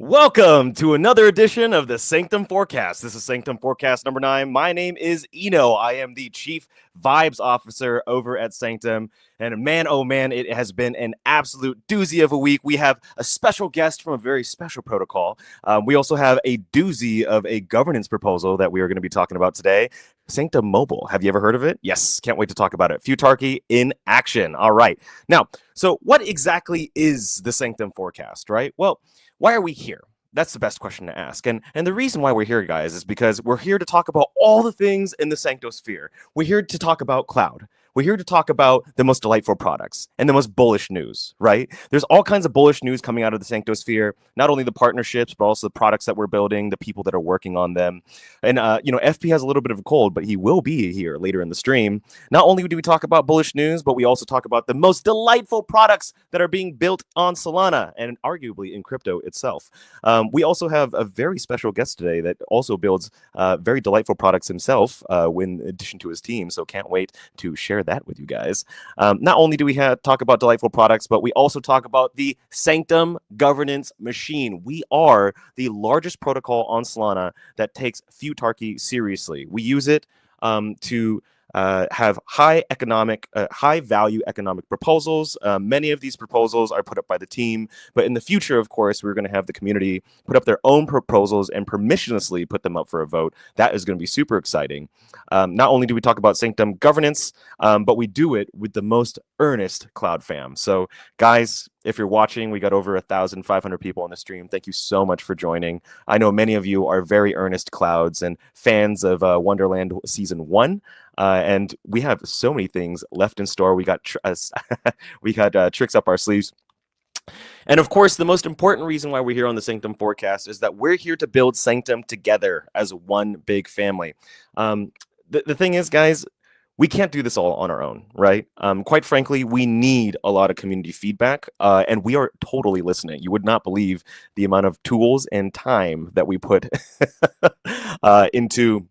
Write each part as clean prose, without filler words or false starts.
Welcome to another edition of the Sanctum Forecast. This is Sanctum Forecast number 9. My name is Eno. I am the Chief Vibes Officer over at Sanctum. And man, oh man, it has been an absolute doozy of a week. We have a special guest from a very special protocol. We also have a doozy of a governance proposal that we are going to be talking about today. Sanctum Mobile. Have you ever heard of it? Yes. Can't wait to talk about it. Futarchy in action. All right. Now, so what exactly is the Sanctum Forecast, right? Well, why are we here? That's the best question to ask. And the reason why we're here, guys, is because we're here to talk about all the things in the Sanctosphere. We're here to talk about cloud. We're here to talk about the most delightful products and the most bullish news, right? There's all kinds of bullish news coming out of the Sanctosphere, not only the partnerships, but also the products that we're building, the people that are working on them. And, FP has a little bit of a cold, but he will be here later in the stream. Not only do we talk about bullish news, but we also talk about the most delightful products that are being built on Solana and arguably in crypto itself. We also have a very special guest today that also builds very delightful products himself in addition to his team. So can't wait to share that with you guys. Not only do we talk about delightful products, but we also talk about the Sanctum governance machine. We are the largest protocol on Solana that takes Futarchy seriously. We use it to have high value economic proposals. Many of these proposals are put up by the team, but in the future, of course, we're going to have the community put up their own proposals and permissionlessly put them up for a vote. That is going to be super exciting. Not only do we talk about Sanctum governance, but we do it with the most earnest cloud fam. So guys, if you're watching, we got over 1,500 people on the stream. Thank you so much for joining. I know many of you are very earnest clouds and fans of Wonderland Season 1. And we have so many things left in store. We got tricks up our sleeves. And of course, the most important reason why we're here on the Sanctum Forecast is that we're here to build Sanctum together as one big family. The thing is, guys, we can't do this all on our own, right? Quite frankly, we need a lot of community feedback, and we are totally listening. You would not believe the amount of tools and time that we put into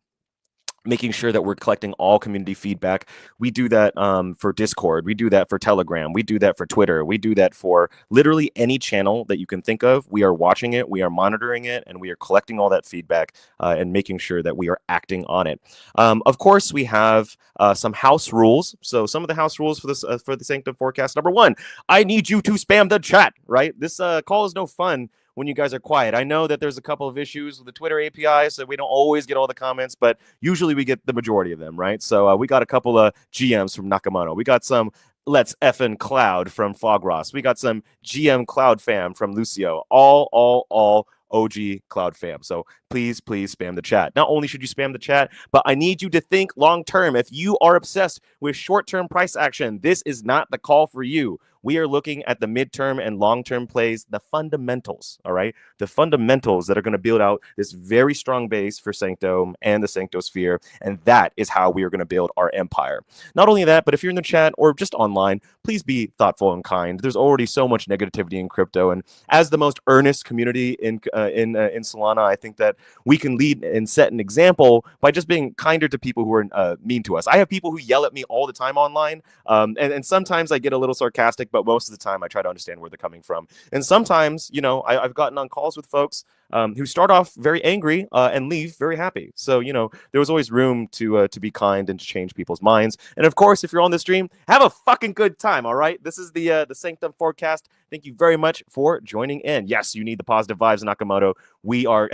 making sure that we're collecting all community feedback. We do that for Discord. We do that for Telegram. We do that for Twitter. We do that for literally any channel that you can think of. We are watching it. We are monitoring it, and we are collecting all that feedback and making sure that we are acting on it. Of course, we have some house rules. So some of the house rules for this for the Sanctum Forecast. Number 1, I need you to spam the chat, right? This call is no fun when you guys are quiet. I know that there's a couple of issues with the Twitter API, so we don't always get all the comments, but usually we get the majority of them, right? So we got a couple of GMs from Nakamoto. We got some Let's Effin' Cloud from Fogross. We got some GM Cloud fam from Lucio. All OG Cloud fam. So please spam the chat. Not only should you spam the chat, but I need you to think long term. If you are obsessed with short-term price action, this is not the call for you. We are looking at the midterm and long-term plays, the fundamentals, all right? The fundamentals that are going to build out this very strong base for Sanctum and the Sanctosphere, and that is how we are going to build our empire. Not only that, but if you're in the chat or just online, please be thoughtful and kind. There's already so much negativity in crypto, and as the most earnest community in Solana, I think that we can lead and set an example by just being kinder to people who are mean to us. I have people who yell at me all the time online, and sometimes I get a little sarcastic, but most of the time I try to understand where they're coming from. And sometimes, I've gotten on calls with folks who start off very angry and leave very happy. So, there was always room to be kind and to change people's minds. And of course, if you're on the stream, have a fucking good time, all right? This is the Sanctum Forecast. Thank you very much for joining in. Yes, you need the positive vibes, Nakamoto. We are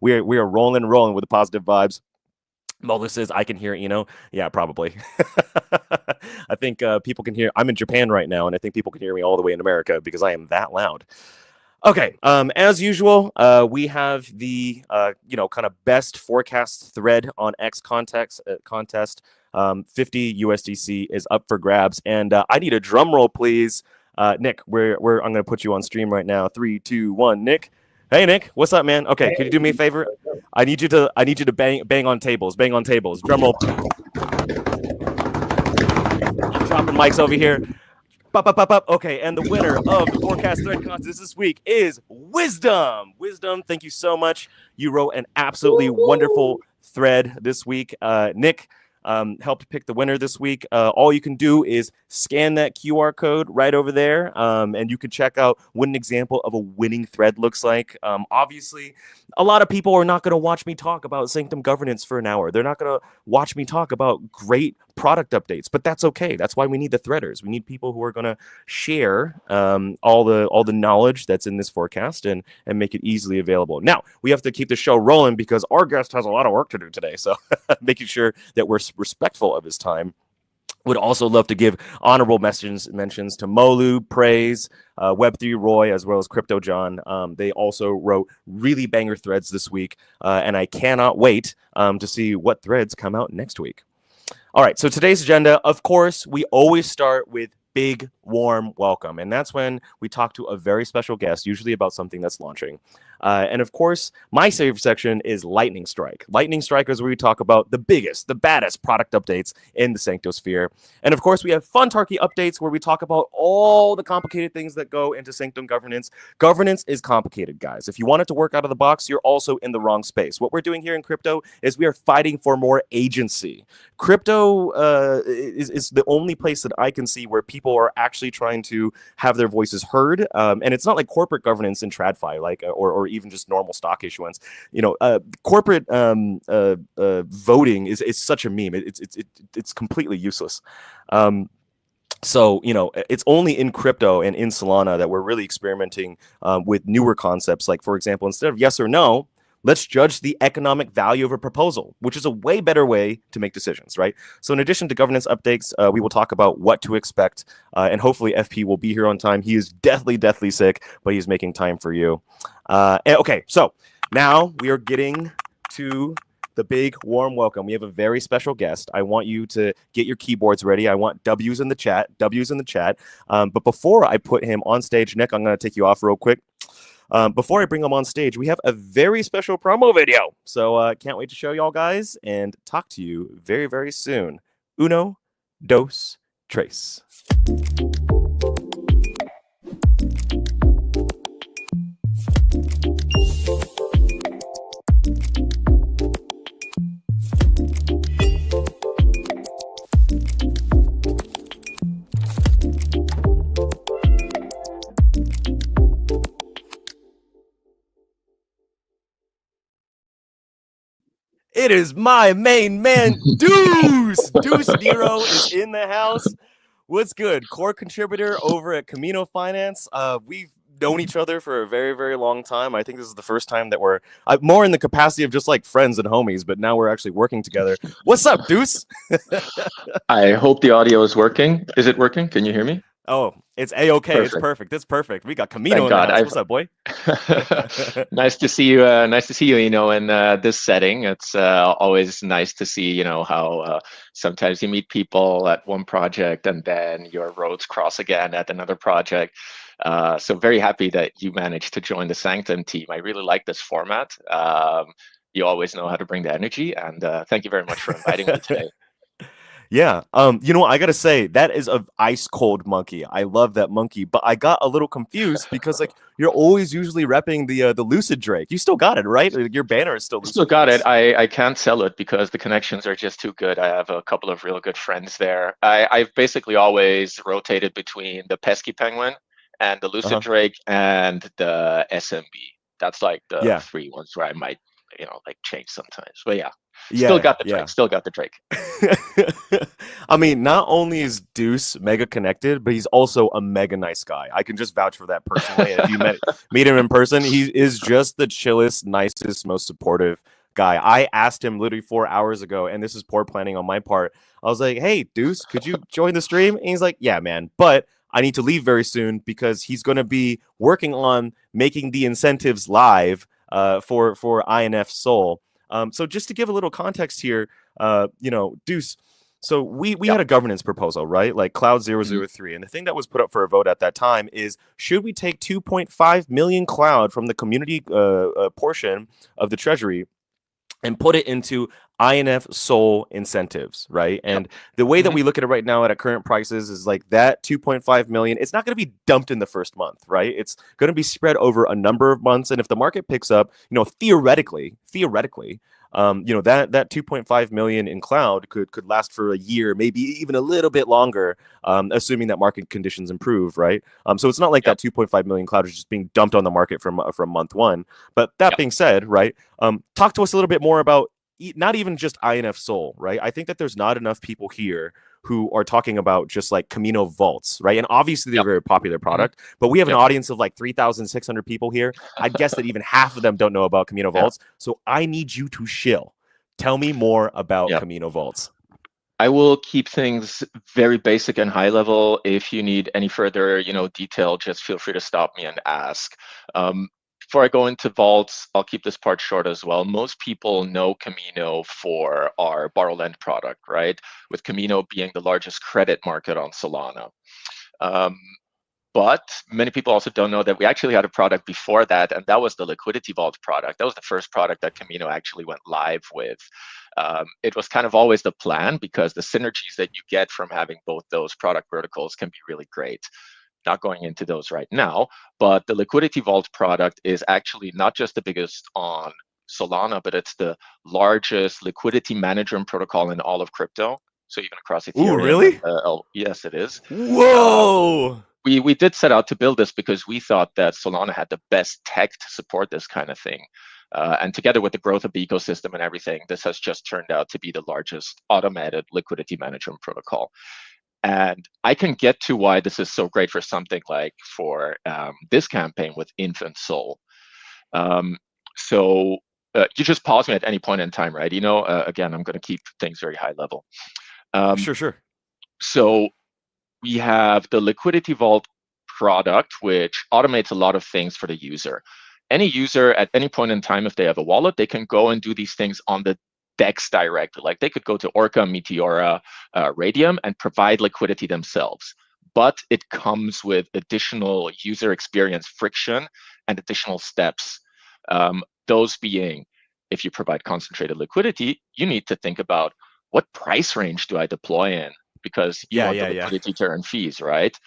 we are rolling with the positive vibes. Mulder says, I can hear Eno. Yeah, probably. I think people can hear. I'm in Japan right now, and I think people can hear me all the way in America because I am that loud. Okay, as usual, we have the kind of best forecast thread on X contest. 50 USDC is up for grabs, and I need a drum roll, please. Nick, I'm going to put you on stream right now. 3, 2, 1, Nick. Hey Nick, what's up, man? Okay, could you do me a favor? I need you to bang on tables. Drum roll. I'm dropping mics over here. Okay, and the winner of the forecast thread contest this week is Wisdom. Wisdom, thank you so much. You wrote an absolutely wonderful thread this week. Nick, helped pick the winner this week. All you can do is scan that QR code right over there, and you can check out what an example of a winning thread looks like. Obviously, a lot of people are not going to watch me talk about Sanctum governance for an hour. They're not going to watch me talk about great product updates, but that's okay. That's why we need the threaders. We need people who are going to share all the knowledge that's in this forecast and make it easily available. Now, we have to keep the show rolling because our guest has a lot of work to do today. So making sure that we're respectful of his time. Would also love to give honorable mentions to Molu, Praise, Web3 Roy, as well as Crypto John. They also wrote really banger threads this week, and I cannot wait to see what threads come out next week. All right, so today's agenda, of course, we always start with big, warm welcome. And that's when we talk to a very special guest, usually about something that's launching. And of course, my favorite section is Lightning Strike. Lightning Strike is where we talk about the biggest, the baddest product updates in the Sanctosphere. And of course, we have Fun Tarky updates where we talk about all the complicated things that go into Sanctum governance. Governance is complicated, guys. If you want it to work out of the box, you're also in the wrong space. What we're doing here in crypto is we are fighting for more agency. Crypto is the only place that I can see where people are actually trying to have their voices heard. And it's not like corporate governance in TradFi, like or even just normal stock issuance. You know, corporate voting is such a meme. It's completely useless. So, you know, it's only in crypto and in Solana that we're really experimenting with newer concepts. Like, for example, instead of yes or no, let's judge the economic value of a proposal, which is a way better way to make decisions, right? So in addition to governance updates, we will talk about what to expect, and hopefully FP will be here on time. He is deathly sick, but he's making time for you. Okay, so now we are getting to the big warm welcome. We have a very special guest. I want you to get your keyboards ready. I want W's in the chat. But before I put him on stage, Nick, I'm going to take you off real quick. Before I bring them on stage, we have a very special promo video. So can't wait to show y'all guys and talk to you very, very soon. Uno, dos, tres. It is my main man, Deuce. Deuce Nero is in the house. What's good? Core contributor over at Kamino Finance. We've known each other for a very, very long time. I think this is the first time that we're more in the capacity of just like friends and homies, but now we're actually working together. What's up, Deuce? I hope the audio is working. Is it working? Can you hear me? Oh, it's A-okay. Perfect. It's perfect. It's perfect. We got Kamino in the house. What's up, boy? Nice to see you. Nice to see you, in this setting. It's always nice to see, how sometimes you meet people at one project and then your roads cross again at another project. So very happy that you managed to join the Sanctum team. I really like this format. You always know how to bring the energy, and thank you very much for inviting me today. Yeah. You know what? I gotta say that is an ice cold monkey. I love that monkey, but I got a little confused because like you're always usually repping the Lucid Drake. You still got it, right? Your banner is still. Still got it. I can't sell it because the connections are just too good. I have a couple of real good friends there. I've basically always rotated between the Pesky Penguin and the Lucid Drake and the SMB. That's like the three ones where I might, like change sometimes. But yeah. Still got the Drake. Still got the Drake. I mean, not only is Deuce mega connected, but he's also a mega nice guy. I can just vouch for that personally. If you meet him in person, he is just the chillest, nicest, most supportive guy. I asked him literally 4 hours ago, and this is poor planning on my part. I was like, "Hey, Deuce, could you join the stream?" And he's like, "Yeah, man, but I need to leave very soon because he's going to be working on making the incentives live for INF Soul." So just to give a little context here, Deuce, so we had a governance proposal, right? Like Cloud 003. And the thing that was put up for a vote at that time is, should we take 2.5 million Cloud from the community portion of the treasury and put it into INF Soul incentives, right? And the way that we look at it right now at current prices is like that 2.5 million, it's not going to be dumped in the first month, right? It's going to be spread over a number of months. And if the market picks up, theoretically, that 2.5 million in cloud could last for a year, maybe even a little bit longer, assuming that market conditions improve, right? So it's not like Yep. that 2.5 million cloud is just being dumped on the market from month one. But that Yep. being said, right, talk to us a little bit more about not even just INF Soul, right? I think that there's not enough people here who are talking about just like Kamino vaults, right? And obviously they're a Yep. very popular Mhm. product, but we have an Yep. audience of like 3,600 people here. I'd guess that even half of them don't know about Kamino Yeah. vaults. So I need you to shill. Tell me more about Yeah. Kamino vaults. I will keep things very basic and high level. If you need any further, detail, just feel free to stop me and ask. Um, Before I go into vaults, I'll keep this part short as well. Most people know Kamino for our borrow lend product, right? With Kamino being the largest credit market on Solana. Um, but many people also don't know that we actually had a product before that, and that was the Liquidity Vault product. That was the first product that Kamino actually went live with. It was kind of always the plan because the synergies that you get from having both those product verticals can be really great. Not going into those right now, but the Liquidity Vault product is actually not just the biggest on Solana, but it's the largest liquidity management protocol in all of crypto. So even across Ooh, Ethereum and really? yes, it is. Uh, Whoa. we did set out to build this because we thought that Solana had the best tech to support this kind of thing. And together with the growth of the ecosystem and everything, this has just turned out to be the largest automated liquidity management protocol. And I can get to why this is so great for something like for this campaign with Infant Soul. Um, so you just pause me at any point in time, right? Again, I'm going to keep things very high level. Um, Sure, sure. so we have the Liquidity Vault product, which automates a lot of things for the user. Any user at any point in time, if they have a wallet, they can go and do these things on the DEX directly. Like they could go to Orca, Meteora, Radium, and provide liquidity themselves. But it comes with additional user experience friction and additional steps. Those being, if you provide concentrated liquidity, you need to think about what price range do I deploy in? Because you Yeah, want the yeah, yeah. liquidity to earn fees, right?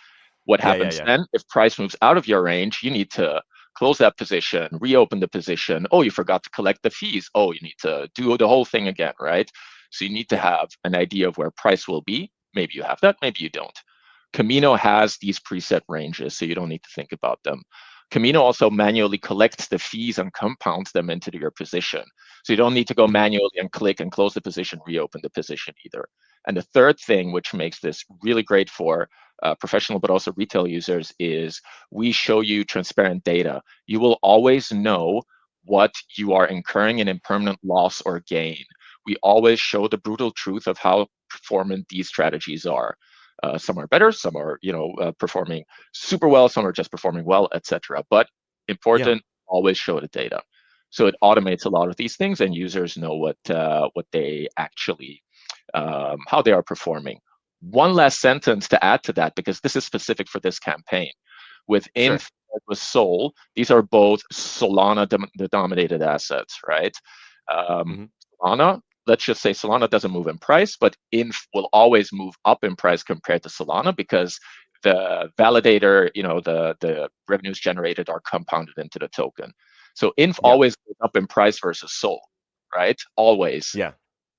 What Yeah, yeah, happens yeah. then if price moves out of your range? You need to close that position, reopen the position. Oh, you forgot to collect the fees. Oh, you need to do the whole thing again, right? So you need to Yeah. have an idea of where price will be. Maybe you have that, maybe you don't. Kamino has these preset ranges, so you don't need to think about them. Kamino also manually collects the fees and compounds them into your position. So you don't need to go Mhm. manually and click and close the position, reopen the position either. And the third thing, which makes this really great for professional but also retail users, is we show you transparent data. You will always know what you are incurring in impermanent loss or gain. We always show the brutal truth of how performant these strategies are. Some are better, some are performing super well, some are just performing well, etc. But Yeah. important, always show the data. So it automates a lot of these things, and users know what they actually how they are performing. One last sentence to add to that, because this is specific for this campaign. Within Sure. with Sol, these are both Solana denominated assets, right? Um, Mhm. Solana, let's just say Solana doesn't move in price, but Inf will always move up in price compared to Solana because the validator, the revenues generated are compounded into the token. So Inf Yeah. always goes up in price versus Sol, right? Always. Yeah.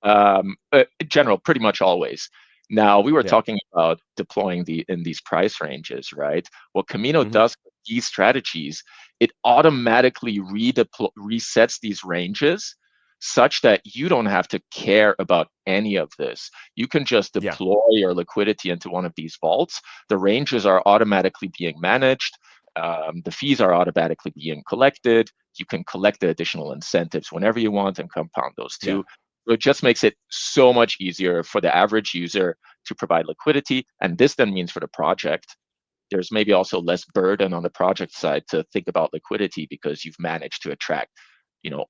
In general, pretty much always. Now, we were Yeah. talking about deploying in these price ranges, right? What Camino Mhm. does with these strategies, it automatically resets these ranges such that you don't have to care about any of this. You can just Yeah. deploy your liquidity into one of these vaults. The ranges are automatically being managed. The fees are automatically being collected. You can collect the additional incentives whenever you want and compound those Yeah. too. So it just makes it so much easier for the average user to provide liquidity. And this then means for the project, there's maybe also less burden on the project side to think about liquidity because you've managed to attract,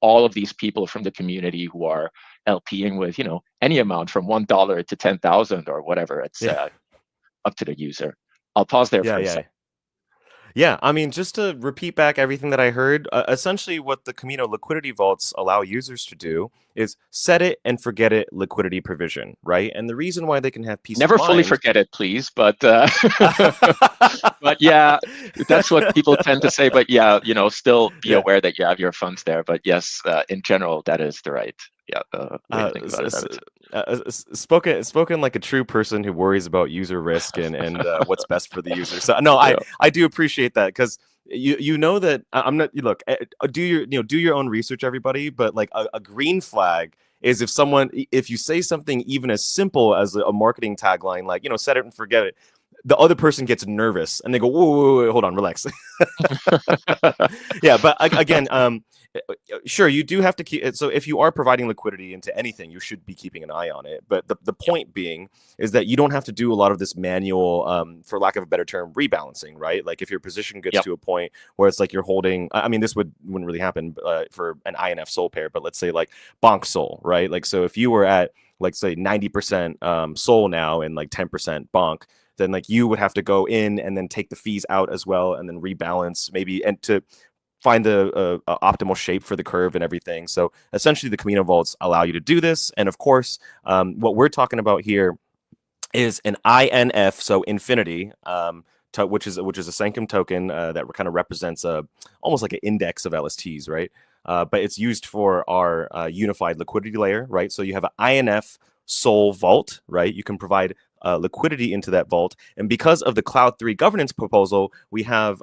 all of these people from the community who are LPing with, any amount from $1 to 10,000 or whatever. It's Yeah. up to the user. I'll pause there Yeah. for a Yeah. second. Yeah, I mean, just to repeat back everything that I heard, essentially what the Camino liquidity vaults allow users to do is set it and forget it liquidity provision, right? And the reason why they can have peace of Never fully mind. forget it, please. But but yeah, that's what people tend to say. But yeah, still be Yeah. aware that you have your funds there. But yes, in general, that is the right, way to Uh, think s- about it, I s- would say. spoken like a true person who worries about user risk and what's best for the user. So no, I Yeah. I do appreciate that because you know that I'm not. You look, do your do your own research, everybody. But like a green flag is if you say something even as simple as a marketing tagline like set it and forget it, the other person gets nervous and they go, whoa, whoa, whoa, hold on, relax. Yeah, but again, sure, you do have to keep it. So if you are providing liquidity into anything, you should be keeping an eye on it. But the Yep. point being is that you don't have to do a lot of this manual, for lack of a better term, rebalancing, right? Like if your position gets Yep. to a point where it's like you're holding, I mean, this wouldn't really happen for an INF Sol pair, but let's say like Bonk Sol, right? Like, so if you were at like say 90% Sol now and like 10% Bonk, then like you would have to go in and then take the fees out as well and then rebalance maybe and to find the optimal shape for the curve and everything. So essentially, the Camino vaults allow you to do this. And of course, what we're talking about here is an INF, so infinity, which is a Sanctum token that kind of represents almost like an index of LSTs, right? But it's used for our unified liquidity layer, right? So you have an INF Sol vault, right? You can provide liquidity into that vault, and because of the Cloud 3 governance proposal, we have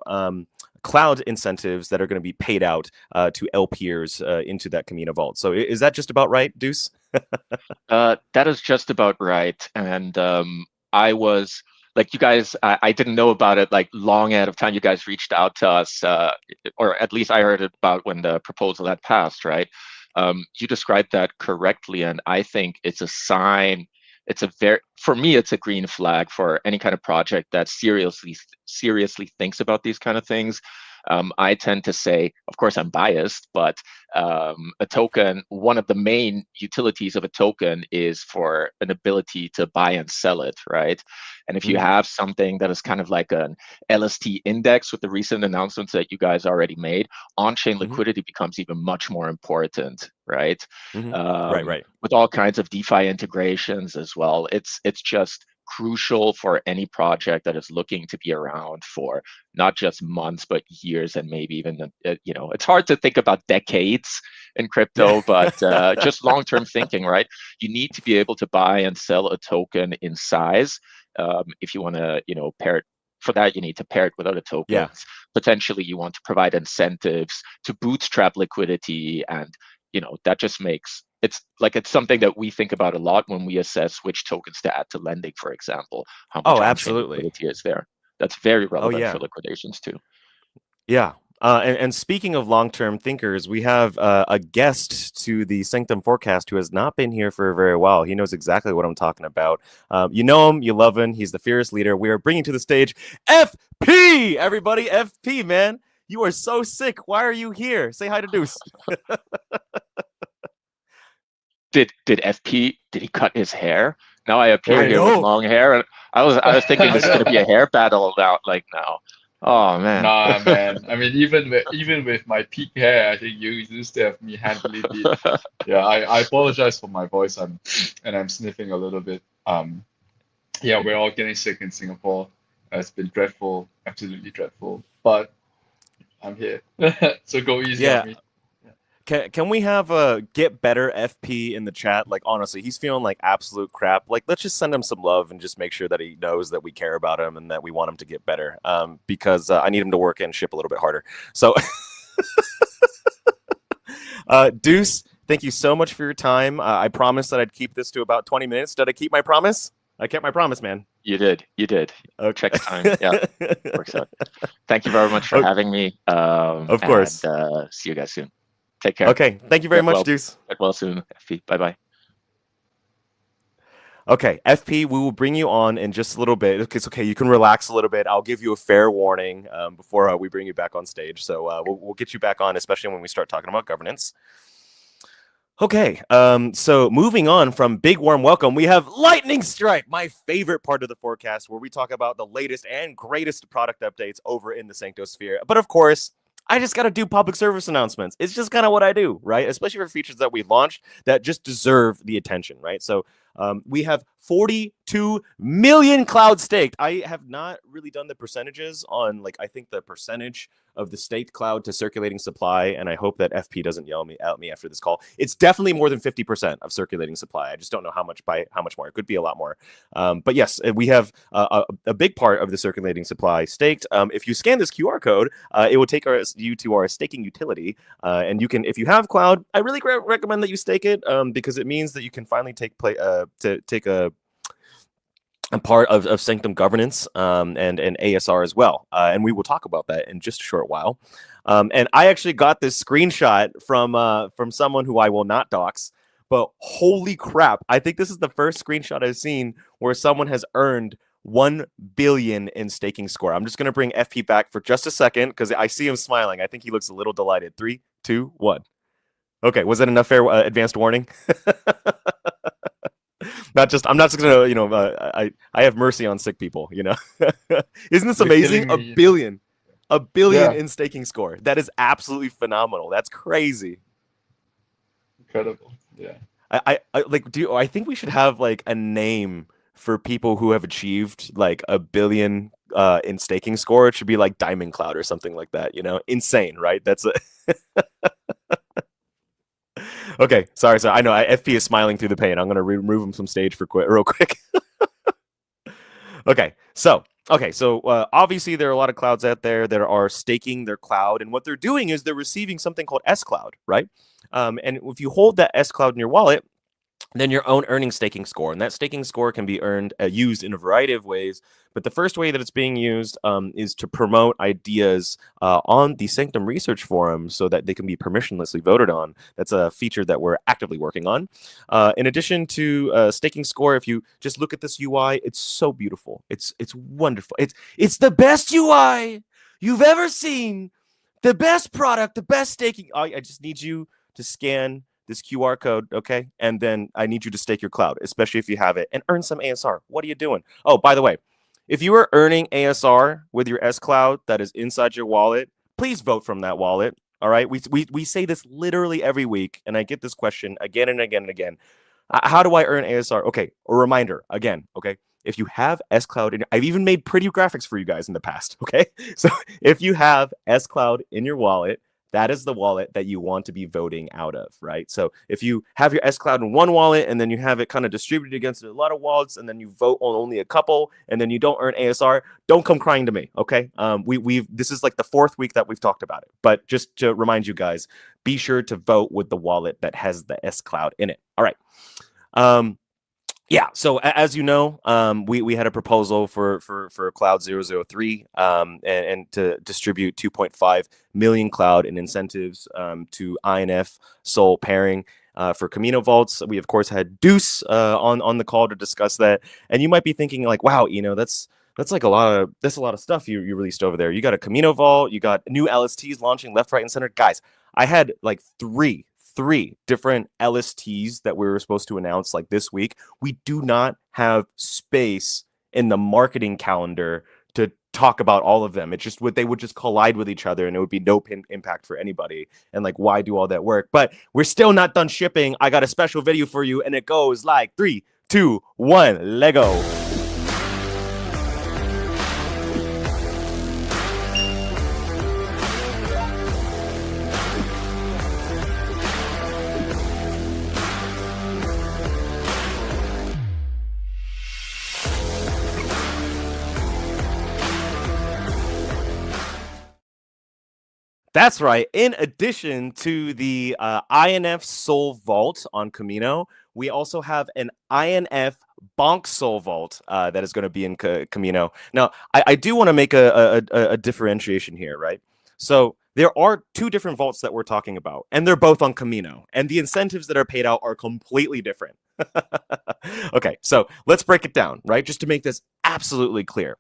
cloud incentives that are going to be paid out to LPers into that Kamino vault. So is that just about right, Deuce? That is just about right. And I was like, you guys, I didn't know about it like long ahead of time. You guys reached out to us, or at least I heard about when the proposal had passed, right? You described that correctly, and I think it's a sign. It's a very, for me, it's a green flag for any kind of project that seriously thinks about these kind of things. I tend to say, of course, I'm biased, but a token, one of the main utilities of a token is for an ability to buy and sell it, right? And if you Mm-hmm. have something that is kind of like an LST index with the recent announcements that you guys already made, on-chain Mm-hmm. liquidity becomes even much more important, right? Mm-hmm. Right, right. With all kinds of DeFi integrations as well. It's just crucial for any project that is looking to be around for not just months but years, and maybe even it's hard to think about decades in Yeah. crypto, but just long-term thinking, right? You need to be able to buy and sell a token in size. If you want to pair it, for that you need to pair it with other Yeah. tokens. Potentially you want to provide incentives to bootstrap liquidity, and that just makes it's something that we think about a lot when we assess which tokens to add to lending, for example, how much Oh, on-chain absolutely. liquidity is there. That's very Oh, relevant for yeah. liquidations too. Yeah. And speaking of long-term thinkers, we have a guest to the Sanctum Forecast who has not been here for very well. He knows exactly what I'm talking about. You know him, you love him. He's the fearless leader. We are bringing to the stage FP, everybody. FP, man. You are so sick. Why are you here? Say hi to Deuce. Did FP, did he cut his hair? Now I appear I here with know. long hair, and I was thinking I this is going to know. be a hair battle now. Oh man. Nah, man. I mean, even with my peak hair, I think you still have me handily beat. Yeah, I apologize for my voice. I'm sniffing a little bit. Yeah, we're all getting sick in Singapore. It's been dreadful, absolutely dreadful. But I'm here, so go easy on Yeah. me. Can we have a get better FP in the chat? Like honestly, he's feeling like absolute crap. Like let's just send him some love and just make sure that he knows that we care about him and that we want him to get better. Because I need him to work and ship a little bit harder. So, Deuce, thank you so much for your time. I promised that I'd keep this to about 20 minutes. Did I keep my promise? I kept my promise, man. You did. Okay. Checks time. Yeah, works out. Thank you very much for having me. Of And course. see you guys soon. Take care. Okay. Thank you very much, Deuce. Get well soon, FP. Bye bye. Okay, FP, we will bring you on in just a little bit. It's okay. You can relax a little bit. I'll give you a fair warning before we bring you back on stage. So we'll get you back on, especially when we start talking about governance. Okay, so moving on from big warm welcome, we have lightning strike, my favorite part of the forecast, where we talk about the latest and greatest product updates over in the Sanctosphere. But of course, I just got to do public service announcements. It's just kind of what I do, right? Especially for features that we launched that just deserve the attention, right? So we have 42 million cloud staked. I have not really done the percentages on, like, I think the percentage of the staked cloud to circulating supply, and I hope that FP doesn't yell at me after this call. It's definitely more than 50% of circulating supply. I just don't know how much more. It could be a lot more. But yes, we have a big part of the circulating supply staked. If you scan this QR code, it will take you to our staking utility, and you can, if you have cloud, I really recommend that you stake it, because it means that you can finally take a part of Sanctum governance, and ASR as well. And we will talk about that in just a short while. And I actually got this screenshot from someone who I will not dox, but holy crap, I think this is the first screenshot I've seen where someone has earned 1 billion in staking score. I'm just going to bring FP back for just a second because I see him smiling. I think he looks a little delighted. 3, 2, 1. Okay, was that enough fair advanced warning? I'm not just gonna, I have mercy on sick people, Isn't this amazing? A billion in staking score. That is absolutely phenomenal. That's crazy. Incredible. Yeah. I think we should have like a name for people who have achieved like 1 billion in staking score. It should be like Diamond Cloud or something like that, Insane, right? That's a Okay, sorry. I know FP is smiling through the pain. I'm gonna remove him from stage real quick. Okay, so obviously there are a lot of clouds out there that are staking their cloud, and what they're doing is they're receiving something called S Cloud, right? And if you hold that S Cloud in your wallet, then your own earning staking score, and that staking score can be used in a variety of ways. But the first way that it's being used is to promote ideas on the Sanctum Research Forum so that they can be permissionlessly voted on. That's a feature that we're actively working on. In addition to staking score, if you just look at this UI, it's so beautiful. It's wonderful. It's the best UI you've ever seen. The best product, the best staking. I just need you to scan this QR code, okay? And then I need you to stake your cloud, especially if you have it, and earn some ASR. What are you doing? Oh, by the way, if you are earning ASR with your S Cloud that is inside your wallet, please vote from that wallet, all right? We say this literally every week, and I get this question again and again and again. How do I earn ASR? Okay, a reminder, again, okay? If you have S Cloud, I've even made pretty graphics for you guys in the past, okay? So if you have S Cloud in your wallet, that is the wallet that you want to be voting out of, right? So if you have your S Cloud in one wallet and then you have it kind of distributed against a lot of wallets and then you vote on only a couple and then you don't earn ASR, don't come crying to me, okay? This is like the 4th week that we've talked about it. But just to remind you guys, be sure to vote with the wallet that has the S Cloud in it. All right. Yeah, so as you know, we had a proposal for Cloud 003 and to distribute 2.5 million cloud in incentives to INF Sol pairing for Kamino vaults. We of course had Deuce on the call to discuss that, and you might be thinking like, wow, that's like a lot of stuff you released over there. You got a Kamino vault, you got new LSTs launching left, right, and center. Guys, I had like three different LSTs that we were supposed to announce like this week. We do not have space in the marketing calendar to talk about all of them. It's just they would just collide with each other and it would be no impact for anybody. And like, why do all that work? But we're still not done shipping. I got a special video for you and it goes like 3, 2, 1, Lego. That's right. In addition to the INF Sol Vault on Kamino, we also have an INF Bonk Sol Vault that is going to be in Kamino. Now, I do want to make a differentiation here, right? So there are 2 different vaults that we're talking about, and they're both on Kamino, and the incentives that are paid out are completely different. Okay, so let's break it down, right? Just to make this absolutely clear.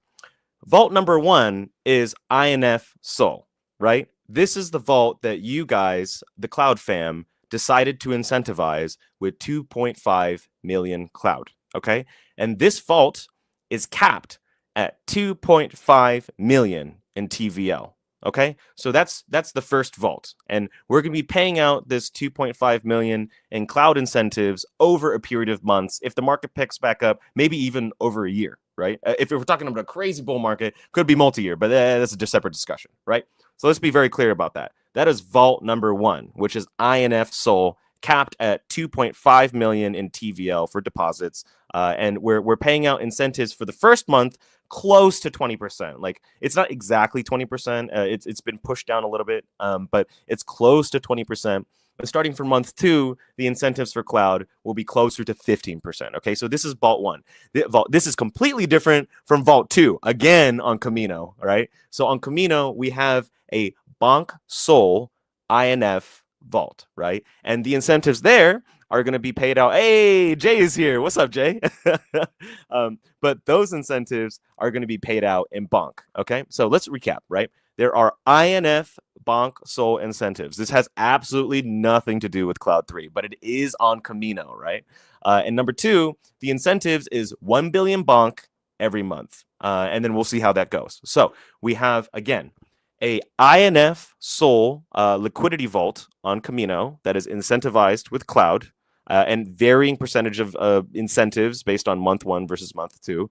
Vault number 1 is INF Sol, right? This is the vault that you guys, the Cloud fam, decided to incentivize with 2.5 million cloud. Okay. And this vault is capped at 2.5 million in TVL. Okay, so that's the first vault, and we're going to be paying out this 2.5 million in cloud incentives over a period of months. If the market picks back up, maybe even over a year, right? If we're talking about a crazy bull market, could be multi-year, but that's a separate discussion, right? So let's be very clear about that. That is vault number 1, which is INF Sol, capped at 2.5 million in TVL for deposits, and we're paying out incentives for the first month close to 20%. Like, it's not exactly 20%. It's been pushed down a little bit, but it's close to 20%. And starting from month 2, the incentives for cloud will be closer to 15%. Okay, so this is Vault 1. This is completely different from Vault 2, again on Kamino, right? So on Kamino, we have a Bonk Sol INF vault, right? And the incentives there are going to be paid out. Hey, Jay is here. What's up, Jay? But those incentives are going to be paid out in Bonk. Okay, so let's recap, right? There are INF Bonk Sol incentives. This has absolutely nothing to do with Cloud 3, but it is on Kamino, right? And number 2, the incentives is 1 billion Bonk every month. And then we'll see how that goes. So we have, again, a INF Sol liquidity vault on Kamino that is incentivized with cloud, and varying percentage of incentives based on month 1 versus month 2,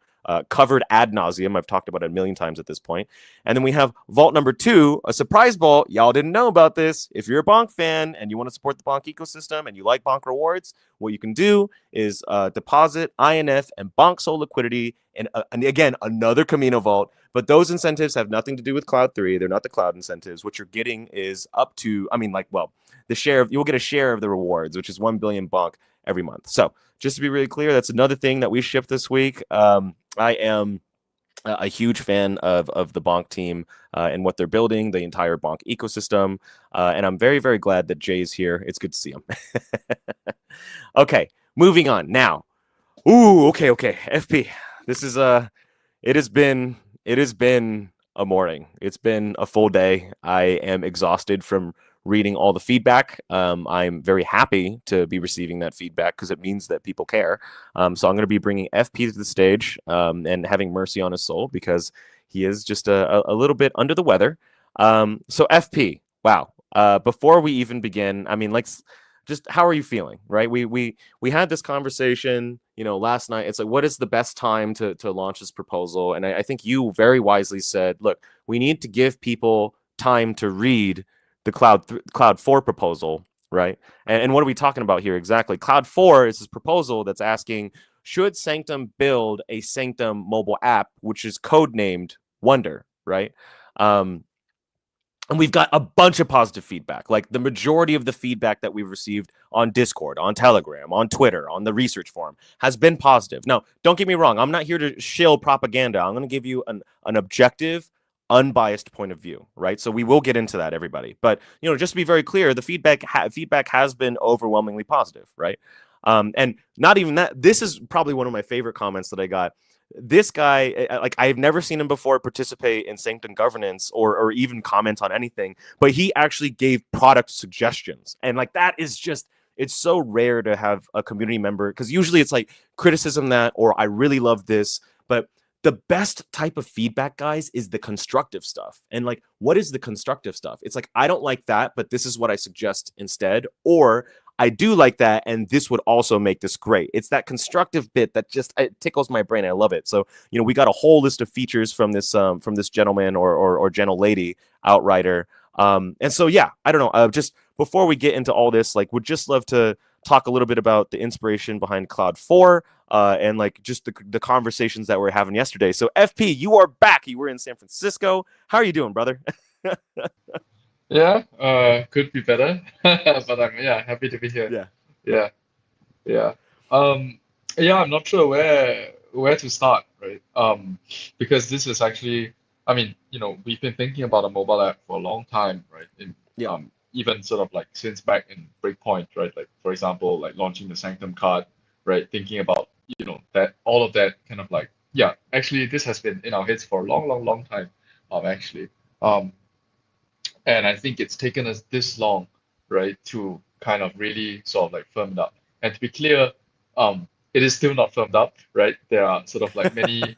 covered ad nauseum. I've talked about it a million times at this point. And then we have vault number 2, a surprise vault. Y'all didn't know about this. If you're a Bonk fan and you want to support the Bonk ecosystem and you like Bonk rewards, what you can do is deposit INF and Bonk Sol liquidity and again, another Kamino vault. But those incentives have nothing to do with Cloud 3. They're not the cloud incentives. What you're getting is up to, the share of, you'll get a share of the rewards, which is 1 billion Bonk every month. So just to be really clear, that's another thing that we shipped this week. I am a huge fan of the Bonk team and what they're building, the entire Bonk ecosystem. And I'm very, very glad that Jay's here. It's good to see him. Okay, moving on now. Ooh, okay. FP, this is it has been a morning. It's been a full day. I am exhausted from reading all the feedback. I'm very happy to be receiving that feedback because it means that people care. So I'm going to be bringing FP to the stage and having mercy on his soul because he is just a little bit under the weather. So FP, wow. Before we even begin, just how are you feeling, right? We had this conversation, last night. It's like, what is the best time to launch this proposal? And I think you very wisely said, look, we need to give people time to read the Cloud 4 proposal, right? And what are we talking about here exactly? Cloud 4 is this proposal that's asking, should Sanctum build a Sanctum mobile app, which is codenamed Wonder, right? And we've got a bunch of positive feedback. Like the majority of the feedback that we've received on Discord, on Telegram, on Twitter, on the research forum has been positive. Now, don't get me wrong. I'm not here to shill propaganda. I'm going to give you an objective, unbiased point of view, right? So we will get into that, everybody. But, just to be very clear, the feedback has been overwhelmingly positive, right? And not even that. This is probably one of my favorite comments that I got. This guy, I've never seen him before participate in Sanctum governance or even comment on anything, but he actually gave product suggestions. And that is just, it's so rare to have a community member, because usually it's like criticism that, or I really love this, but the best type of feedback, guys, is the constructive stuff. And what is the constructive stuff? It's I don't like that, but this is what I suggest instead. Or I do like that, and this would also make this great. It's that constructive bit that just it tickles my brain. I love it. So, we got a whole list of features from this gentleman or gentle lady outrider. And so, yeah, I don't know. Just before we get into all this, would just love to talk a little bit about the inspiration behind Cloud 4 and just the conversations that we're having yesterday. So, FP, you are back. You were in San Francisco. How are you doing, brother? Yeah, could be better, but I'm happy to be here. Yeah. Yeah. I'm not sure where to start, right? Because this is actually, we've been thinking about a mobile app for a long time, right? Even sort of since back in Breakpoint, right? For example, launching the Sanctum card, right? Thinking about, that all of that kind of actually this has been in our heads for a long time, actually. And I think it's taken us this long, right, to kind of really sort of like firmed up. And to be clear, it is still not firmed up, right? There are sort of like many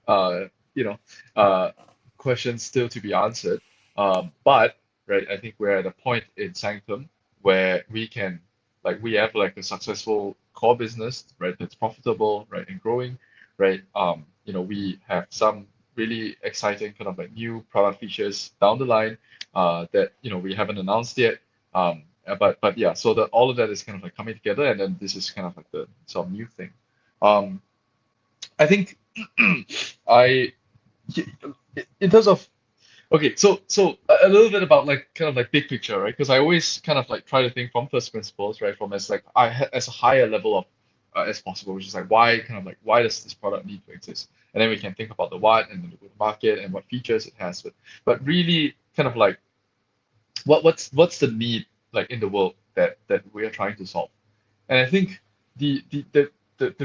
uh, you know, questions still to be answered. But right, I think we're at a point in Sanctum where we have like a successful core business, right, that's profitable, right, and growing, right. We have some really exciting kind of like new product features down the line that we haven't announced yet. But yeah, so that all of that is kind of like coming together, and then this is kind of like the sort of new thing. I think I in terms of okay, so a little bit about like kind of like big picture, right? Because I always kind of like try to think from first principles, right? From as a higher level of as possible, which is like why does this product need to exist? And then we can think about the what and then the market and what features it has, but really kind of like what's the need like in the world that we are trying to solve. And I think the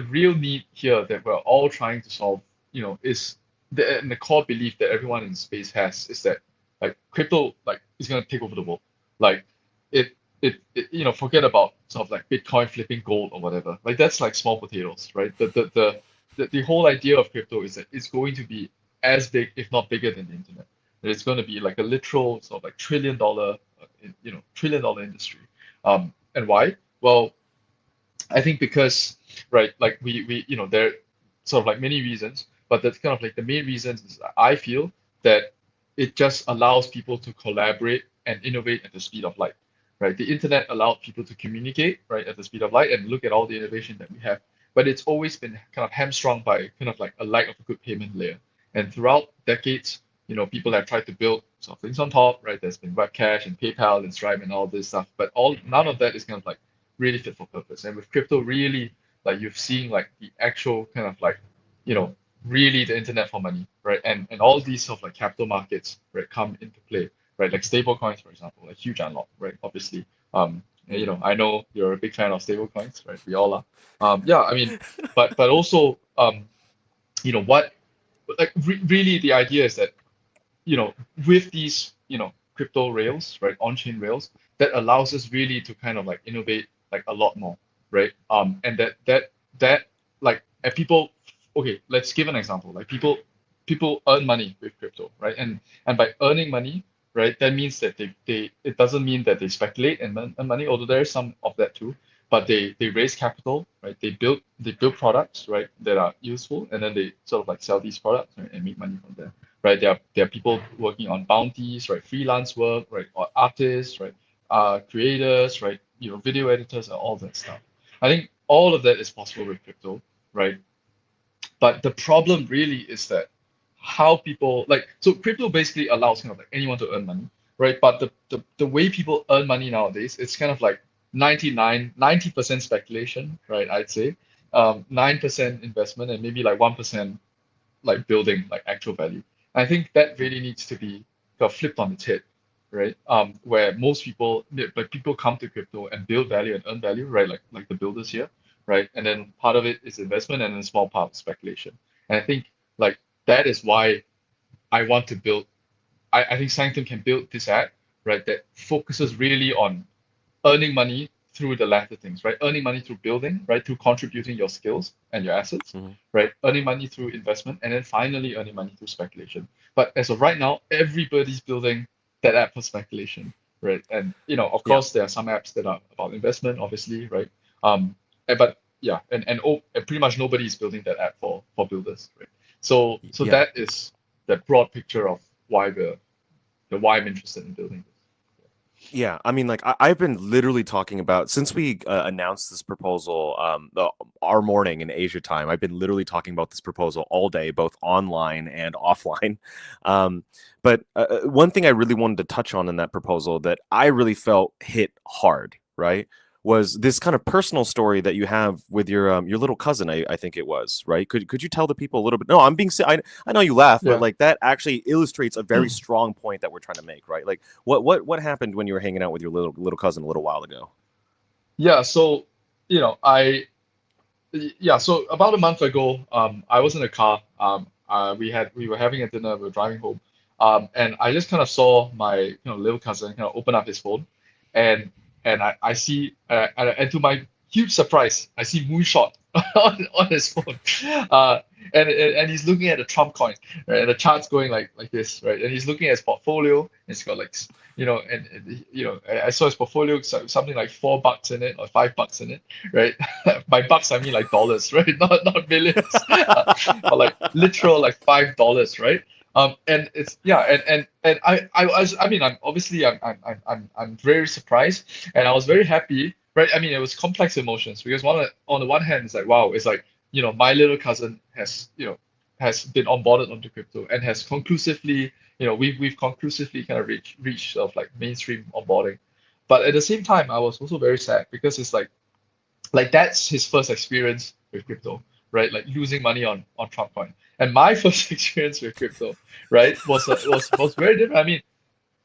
real need here that we're all trying to solve, is the core belief that everyone in space has is that like crypto like is gonna take over the world. Like forget about sort of like Bitcoin flipping gold or whatever. Like that's like small potatoes, right? The whole idea of crypto is that it's going to be as big, if not bigger than the internet. That it's going to be like a literal sort of like trillion dollar industry. And why? Well, I think because right, like there are sort of like many reasons, but that's kind of like the main reasons is I feel that it just allows people to collaborate and innovate at the speed of light. Right, the internet allowed people to communicate right at the speed of light, and look at all the innovation that we have. But it's always been kind of hamstrung by kind of like a lack of a good payment layer. And throughout decades, people have tried to build sort of things on top. Right, there's been Webcash and PayPal and Stripe and all this stuff, but none of that is kind of like really fit for purpose. And with crypto, really, like you've seen like the actual kind of like, really the internet for money, right? And all these sort of like capital markets, right, come into play, right? Like stable coins, for example, a huge unlock, right? Obviously, I know you're a big fan of stable coins, right? We all are. Yeah, I mean, but also, what, like really the idea is that, with these, crypto rails, right, on-chain rails, that allows us really to kind of like innovate like a lot more, right? And that like and people, okay, let's give an example. Like people earn money with crypto, right? And by earning money, right, that means that they it doesn't mean that they speculate and earn money, although there is some of that too. But they raise capital, right? They build products, right, that are useful, and then they sort of like sell these products, right, and make money from there, right? There are people working on bounties, right? Freelance work, right? Or artists, right? Creators, right? Video editors and all that stuff. I think all of that is possible with crypto, right? But the problem really is that how people like so crypto basically allows kind of like anyone to earn money, right? But the way people earn money nowadays, it's kind of like 90% speculation, right? I'd say 9% investment and maybe like 1% like building like actual value. I think that really needs to be flipped on its head, right? Where most people, like people come to crypto and build value and earn value, right? Like the builders here, right? And then part of it is investment and then small part speculation. And I think like that is why I want to build. I think Sanctum can build this app, right? That focuses really on earning money through the latter things, right? Earning money through building, right? Through contributing your skills and your assets, Mhm. right? Earning money through investment, and then finally earning money through speculation. But as of right now, everybody's building that app for speculation, right? And of Yeah. course, there are some apps that are about investment, obviously, right? But yeah, and pretty much nobody is building that app for builders, right? So Yeah. that is the broad picture of why I'm interested in building this. Yeah, I mean, like I've been literally talking about since we announced this proposal, our morning in Asia time. I've been literally talking about this proposal all day, both online and offline. But one thing I really wanted to touch on in that proposal that I really felt hit hard, right, was this kind of personal story that you have with your little cousin. I think it was right. Could you tell the people a little bit? No, I'm being. I know you laugh, but Yeah. like that actually illustrates a very strong point that we're trying to make, right? Like what happened when you were hanging out with your little cousin a little while ago? Yeah, so so about a month ago, I was in a car. We were having a dinner. We were driving home, and I just kind of saw my little cousin kind of open up his phone, and I see, and to my huge surprise, I see Moonshot on his phone, and he's looking at the Trump coin, right? And the chart's going like this, right? And he's looking at his portfolio. And it's got like, I saw his portfolio, something like $4 in it or $5 in it, right? By bucks I mean like dollars, right? Not millions, but like literal like $5, right? And it's yeah, and I mean, I'm very surprised, and I was very happy, right? I mean, it was complex emotions because on the one hand, it's like, wow, it's like, my little cousin has been onboarded onto crypto and has conclusively, we've conclusively kind of reached of like mainstream onboarding. But at the same time, I was also very sad because it's like that's his first experience with crypto, right? Like losing money on Trump coin. And my first experience with crypto, right, was very different.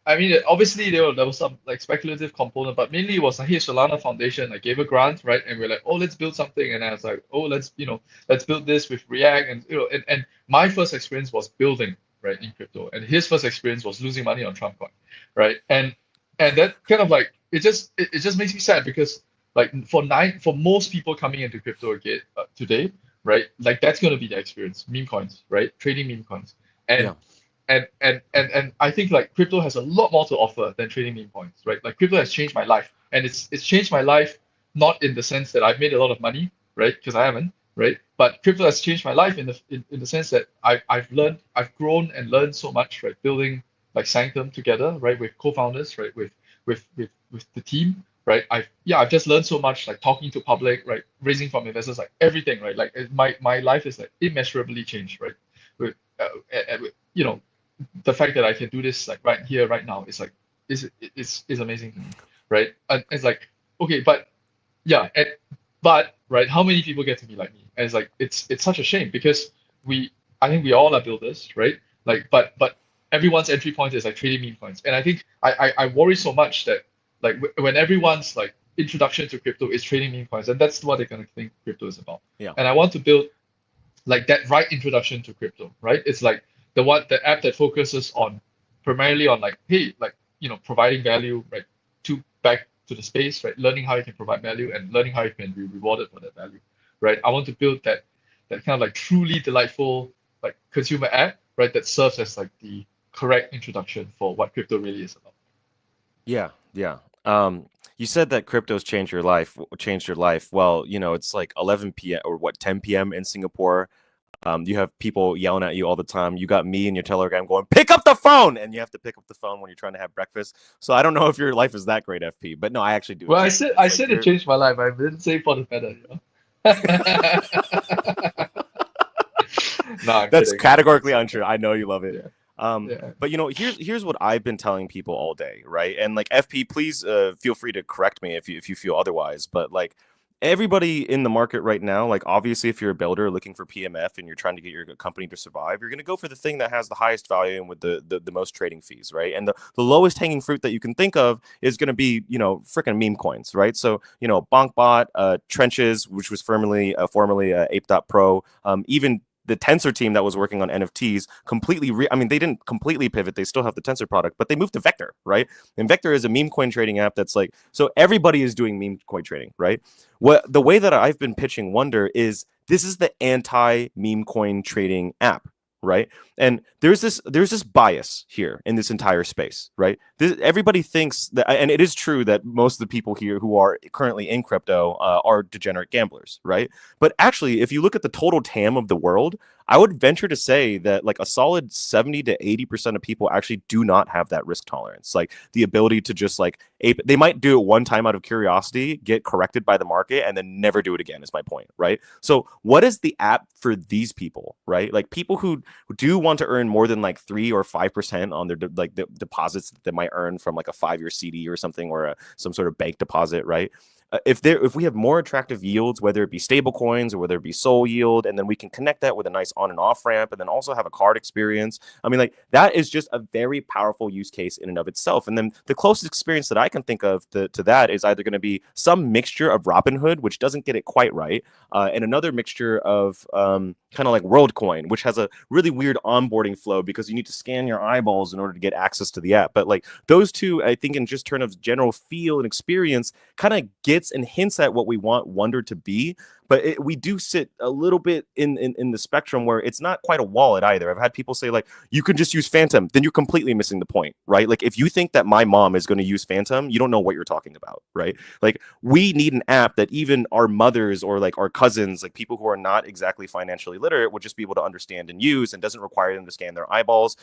I mean, obviously there was some like speculative component, but mainly it was like, hey, Solana Foundation like gave a grant, right? And we're like, oh, let's build something. And I was like, oh, let's build this with React, and my first experience was building, right, in crypto, and his first experience was losing money on Trump coin, right? And that kind of like it just makes me sad because like for most people coming into crypto again today, right? Like that's gonna be the experience, meme coins, right? Trading meme coins, and Yeah. and I think like crypto has a lot more to offer than trading meme coins, right? Like crypto has changed my life, and it's changed my life not in the sense that I've made a lot of money, right? Because I haven't, right? But crypto has changed my life in the sense that I've grown and learned so much, right? Building like Sanctum together, right, with co-founders, right, with the team, right? I've just learned so much, like talking to public, right, raising from investors, like everything, right? Like my life is like immeasurably changed, right? With, the fact that I can do this like right here, right now, is like is amazing to me, right? And it's like, okay, but yeah, but right, how many people get to be like me? And it's like it's such a shame because I think we all are builders, right? Like, but everyone's entry point is like trading meme coins, and I think I worry so much that like when everyone's like introduction to crypto is trading meme coins, and that's what they're gonna think crypto is about. Yeah. And I want to build like that right introduction to crypto, right? It's like the app that focuses on primarily on like, hey, like, providing value, right, to back to the space, right? Learning how you can provide value and learning how you can be rewarded for that value, right? I want to build that kind of like truly delightful like consumer app, right, that serves as like the correct introduction for what crypto really is about. Yeah, yeah. You said that crypto's changed your life. Well, it's like 11 p.m. or what, 10 p.m. in Singapore. You have people yelling at you all the time. You got me in your Telegram going, pick up the phone, and you have to pick up the phone when you're trying to have breakfast. So I don't know if your life is that great, FP. But no, I actually do. Well, I agree. said It's I like said it you're- changed my life. I didn't say for the better, No, I'm That's kidding. categorically untrue. I know you love it. Yeah. Yeah. But here's what I've been telling people all day, right? And like FP, please feel free to correct me if you feel otherwise. But like everybody in the market right now, like obviously if you're a builder looking for PMF and you're trying to get your company to survive, you're gonna go for the thing that has the highest value and with the most trading fees, right? And the lowest hanging fruit that you can think of is gonna be, freaking meme coins, right? So, BonkBot, Trenches, which was formerly Ape.pro, even the Tensor team that was working on NFTs they didn't completely pivot. They still have the Tensor product, but they moved to Vector, right? And Vector is a meme coin trading app that's like, so everybody is doing meme coin trading, right? The way that I've been pitching Wonder is this is the anti meme coin trading app, right? And there's this bias here in this entire space, right? Everybody thinks that, and it is true that most of the people here who are currently in crypto are degenerate gamblers, right? But actually, if you look at the total TAM of the world, I would venture to say that like a solid 70 to 80% of people actually do not have that risk tolerance. Like the ability to just like they might do it one time out of curiosity, get corrected by the market, and then never do it again, is my point, right? So what is the app for these people, right? Like people who do want to earn more than like 3 or 5% on their the deposits that they might earn from like a 5-year CD or something, or some sort of bank deposit, right? if we have more attractive yields, whether it be stable coins or whether it be SOL yield, and then we can connect that with a nice on and off ramp, and then also have a card experience. I mean, like that is just a very powerful use case in and of itself. And then the closest experience that I can think of to that is either going to be some mixture of Robinhood, which doesn't get it quite right, and another mixture of kind of like WorldCoin, which has a really weird onboarding flow because you need to scan your eyeballs in order to get access to the app. But like those two, I think, in just terms of general feel and experience, kind of gets and hints at what we want Wonder to be. But we do sit a little bit in the spectrum where it's not quite a wallet either. I've had people say, like, you can just use Phantom. Then you're completely missing the point, right? Like, if you think that my mom is going to use Phantom, you don't know what you're talking about, right? Like, we need an app that even our mothers or like our cousins, like people who are not exactly financially literate, would just be able to understand and use, and doesn't require them to scan their eyeballs.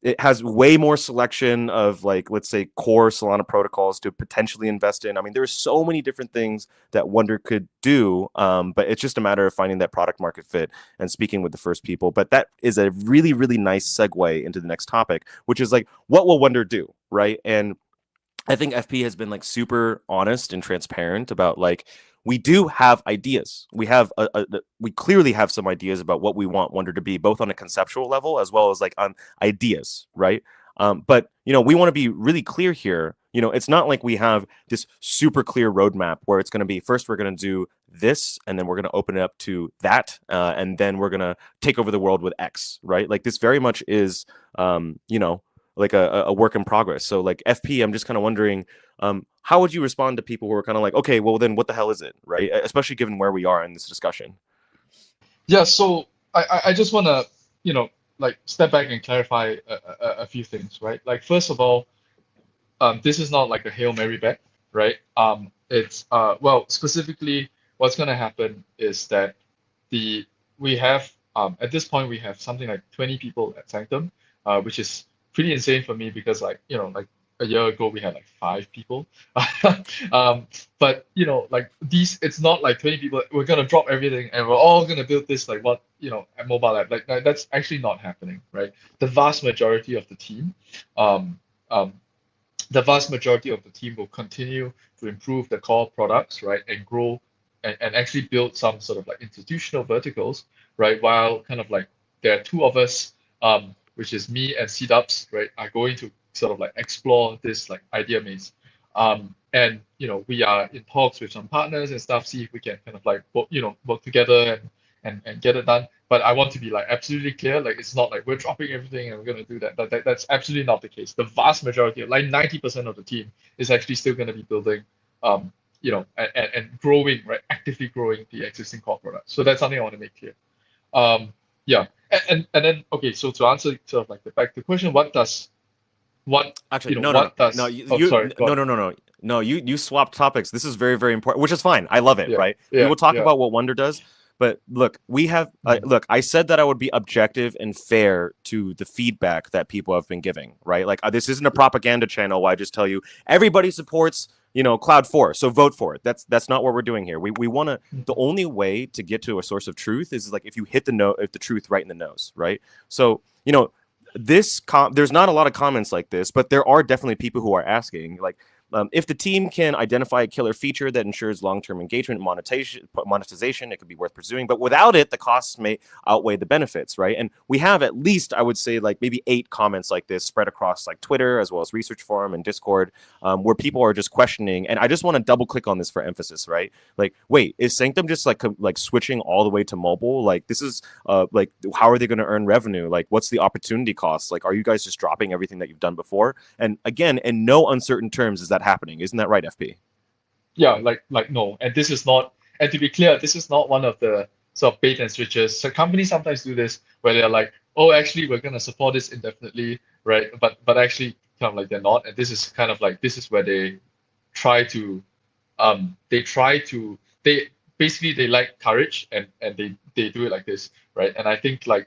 It has way more selection of, like, let's say, core Solana protocols to potentially invest in. I mean, there's so many different things that Wonder could do, but it's just a matter of finding that product market fit and speaking with the first people. But that is a really, really nice segue into the next topic, which is like, what will Wonder do, right? And I think FP has been like super honest and transparent about, like, we do have ideas. We have we clearly have some ideas about what we want Wonder to be, both on a conceptual level as well as like on ideas, right? But we want to be really clear here. It's not like we have this super clear roadmap where it's going to be, first we're going to do this, and then we're going to open it up to that, and then we're going to take over the world with X, right? Like, this very much is, like a work in progress. So like FP, I'm just kind of wondering, how would you respond to people who are kind of like, okay, well then what the hell is it, right? Especially given where we are in this discussion. Yeah, so I just want to, like step back and clarify a few things, right? Like, first of all, this is not like a Hail Mary bet, right? It's well, specifically what's going to happen is that we have at this point we have something like 20 people at Sanctum, which is pretty insane for me because, like, like a year ago we had like 5 people. But like these, it's not like 20 people, we're gonna drop everything and we're all gonna build this like a mobile app. Like that's actually not happening, right? The vast majority of the team, will continue to improve the core products, right, and grow and actually build some sort of like institutional verticals, right? While kind of like there are 2 of us, which is me and C-Dubs, right, are going to sort of like explore this like idea maze. And we are in talks with some partners and stuff, see if we can kind of like work together and get it done. But I want to be like absolutely clear, like it's not like we're dropping everything and we're gonna do that. That's absolutely not the case. The vast majority, like 90% of the team, is actually still gonna be building and growing, right, actively growing the existing core product. So that's something I want to make clear. Yeah. And then, okay, so to answer sort of like the back to the question, you swapped topics. This is very, very important, which is fine. I love it, right? We will talk about what Wonder does, but look, we have I said that I would be objective and fair to the feedback that people have been giving, right? Like, this isn't a propaganda channel where I just tell you everybody supports Cloud 4, so vote for it. That's not what we're doing here. We want to, the only way to get to a source of truth is like if you hit the truth right in the nose, right? So there's not a lot of comments like this, but there are definitely people who are asking, like, if the team can identify a killer feature that ensures long-term engagement and monetization, it could be worth pursuing. But without it, the costs may outweigh the benefits, right? And we have at least, I would say, like maybe 8 comments like this spread across like Twitter as well as Research Forum and Discord, where people are just questioning. And I just want to double click on this for emphasis, right? Like, wait, is Sanctum just like switching all the way to mobile? Like, this is like, how are they going to earn revenue? Like, what's the opportunity cost? Like, are you guys just dropping everything that you've done before? And again, in no uncertain terms is that happening. Isn't that right, FP? Yeah, like no. And this is not, and to be clear, this is not one of the sort of bait and switches. So companies sometimes do this where they're like, oh, actually we're gonna support this indefinitely, right? But actually kind of like they're not. And this is kind of like, this is where they try to they basically they like courage and they do it like this, right? And I think like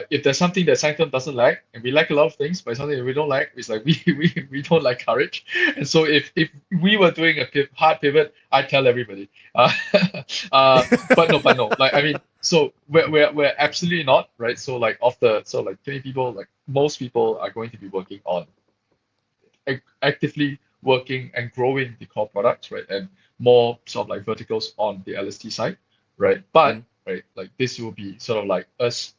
if there's something that Sanctum doesn't like, and we like a lot of things, but something that we don't like, it's like we don't like courage. And so if we were doing a hard pivot, I'd tell everybody. But no, like I mean, so we're absolutely not, right? So like 20 people, like most people are going to be working on actively working and growing the core products, right? And more sort of like verticals on the LST side, right? But right, like this will be sort of like us.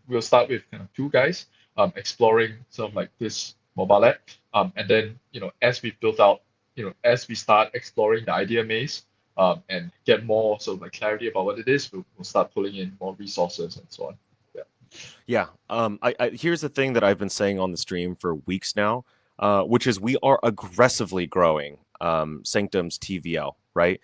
We'll start with kind of two guys exploring sort of like this mobile app, and then as we build out, as we start exploring the idea maze, and get more sort of like clarity about what it is, we'll start pulling in more resources and so on. Yeah. Here's the thing that I've been saying on the stream for weeks now, which is we are aggressively growing Sanctum's TVL, right?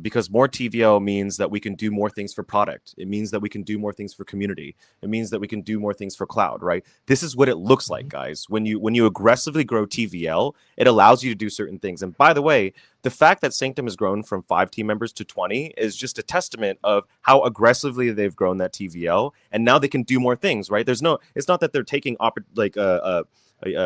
Because more TVL means that we can do more things for product. It means that we can do more things for community. It means that we can do more things for cloud, right? This is what it looks like, guys. When you aggressively grow TVL, it allows you to do certain things. And by the way, the fact that Sanctum has grown from 5 team members to 20 is just a testament of how aggressively they've grown that TVL, and now they can do more things, right? It's not that they're taking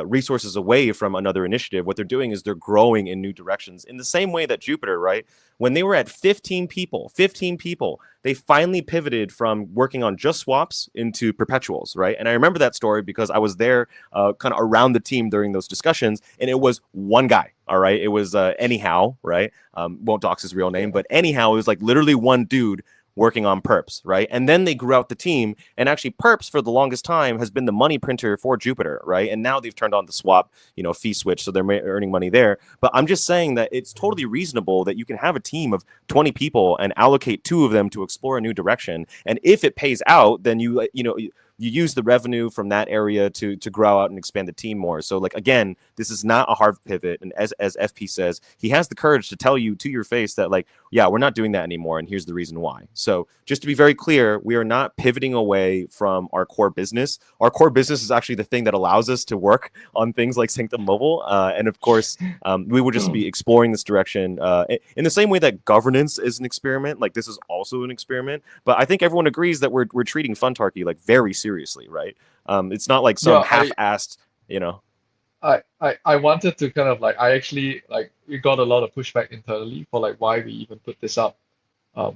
resources away from another initiative. What they're doing is they're growing in new directions. In the same way that Jupiter, right? When they were at 15 people, they finally pivoted from working on just swaps into perpetuals, right? And I remember that story because I was there kind of around the team during those discussions, and it was one guy, all right? It was Anyhow, right? Won't dox his real name, but Anyhow, it was like literally one dude working on perps, right? And then they grew out the team, and actually perps for the longest time has been the money printer for Jupiter, right? And now they've turned on the swap, fee switch, so they're earning money there. But I'm just saying that it's totally reasonable that you can have a team of 20 people and allocate 2 of them to explore a new direction. And if it pays out, then you use the revenue from that area to grow out and expand the team more. So like, again, this is not a hard pivot. And as FP says, he has the courage to tell you to your face that like, yeah, we're not doing that anymore. And here's the reason why. So just to be very clear, we are not pivoting away from our core business. Our core business is actually the thing that allows us to work on things like Sanctum Mobile. And of course, we will just be exploring this direction in the same way that governance is an experiment. Like this is also an experiment. But I think everyone agrees that we're treating Funtarchy like very seriously, right? It's not like some half-assed, I wanted to kind of like, I actually like, we got a lot of pushback internally for like why we even put this up, for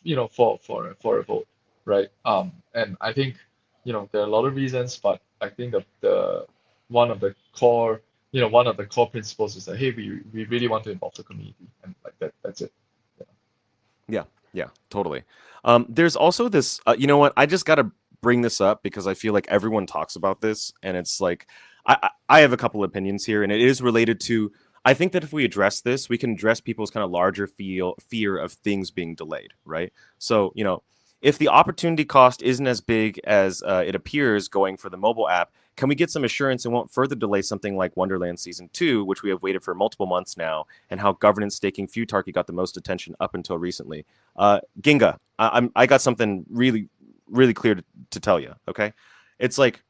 a vote, right? And I think there are a lot of reasons, but I think the one of the core principles is that, hey, we really want to involve the community, and like that's it. Yeah, totally. There's also this, you know what? I just got to bring this up because I feel like everyone talks about this, and it's like, I have a couple opinions here, and it is related to, I think that if we address this, we can address people's kind of larger fear of things being delayed, right? So, if the opportunity cost isn't as big as it appears going for the mobile app, can we get some assurance it won't further delay something like Wonderland Season 2, which we have waited for multiple months now, and how governance staking Futarchy got the most attention up until recently? Ginga, I got something really, really clear to tell you, okay? It's like,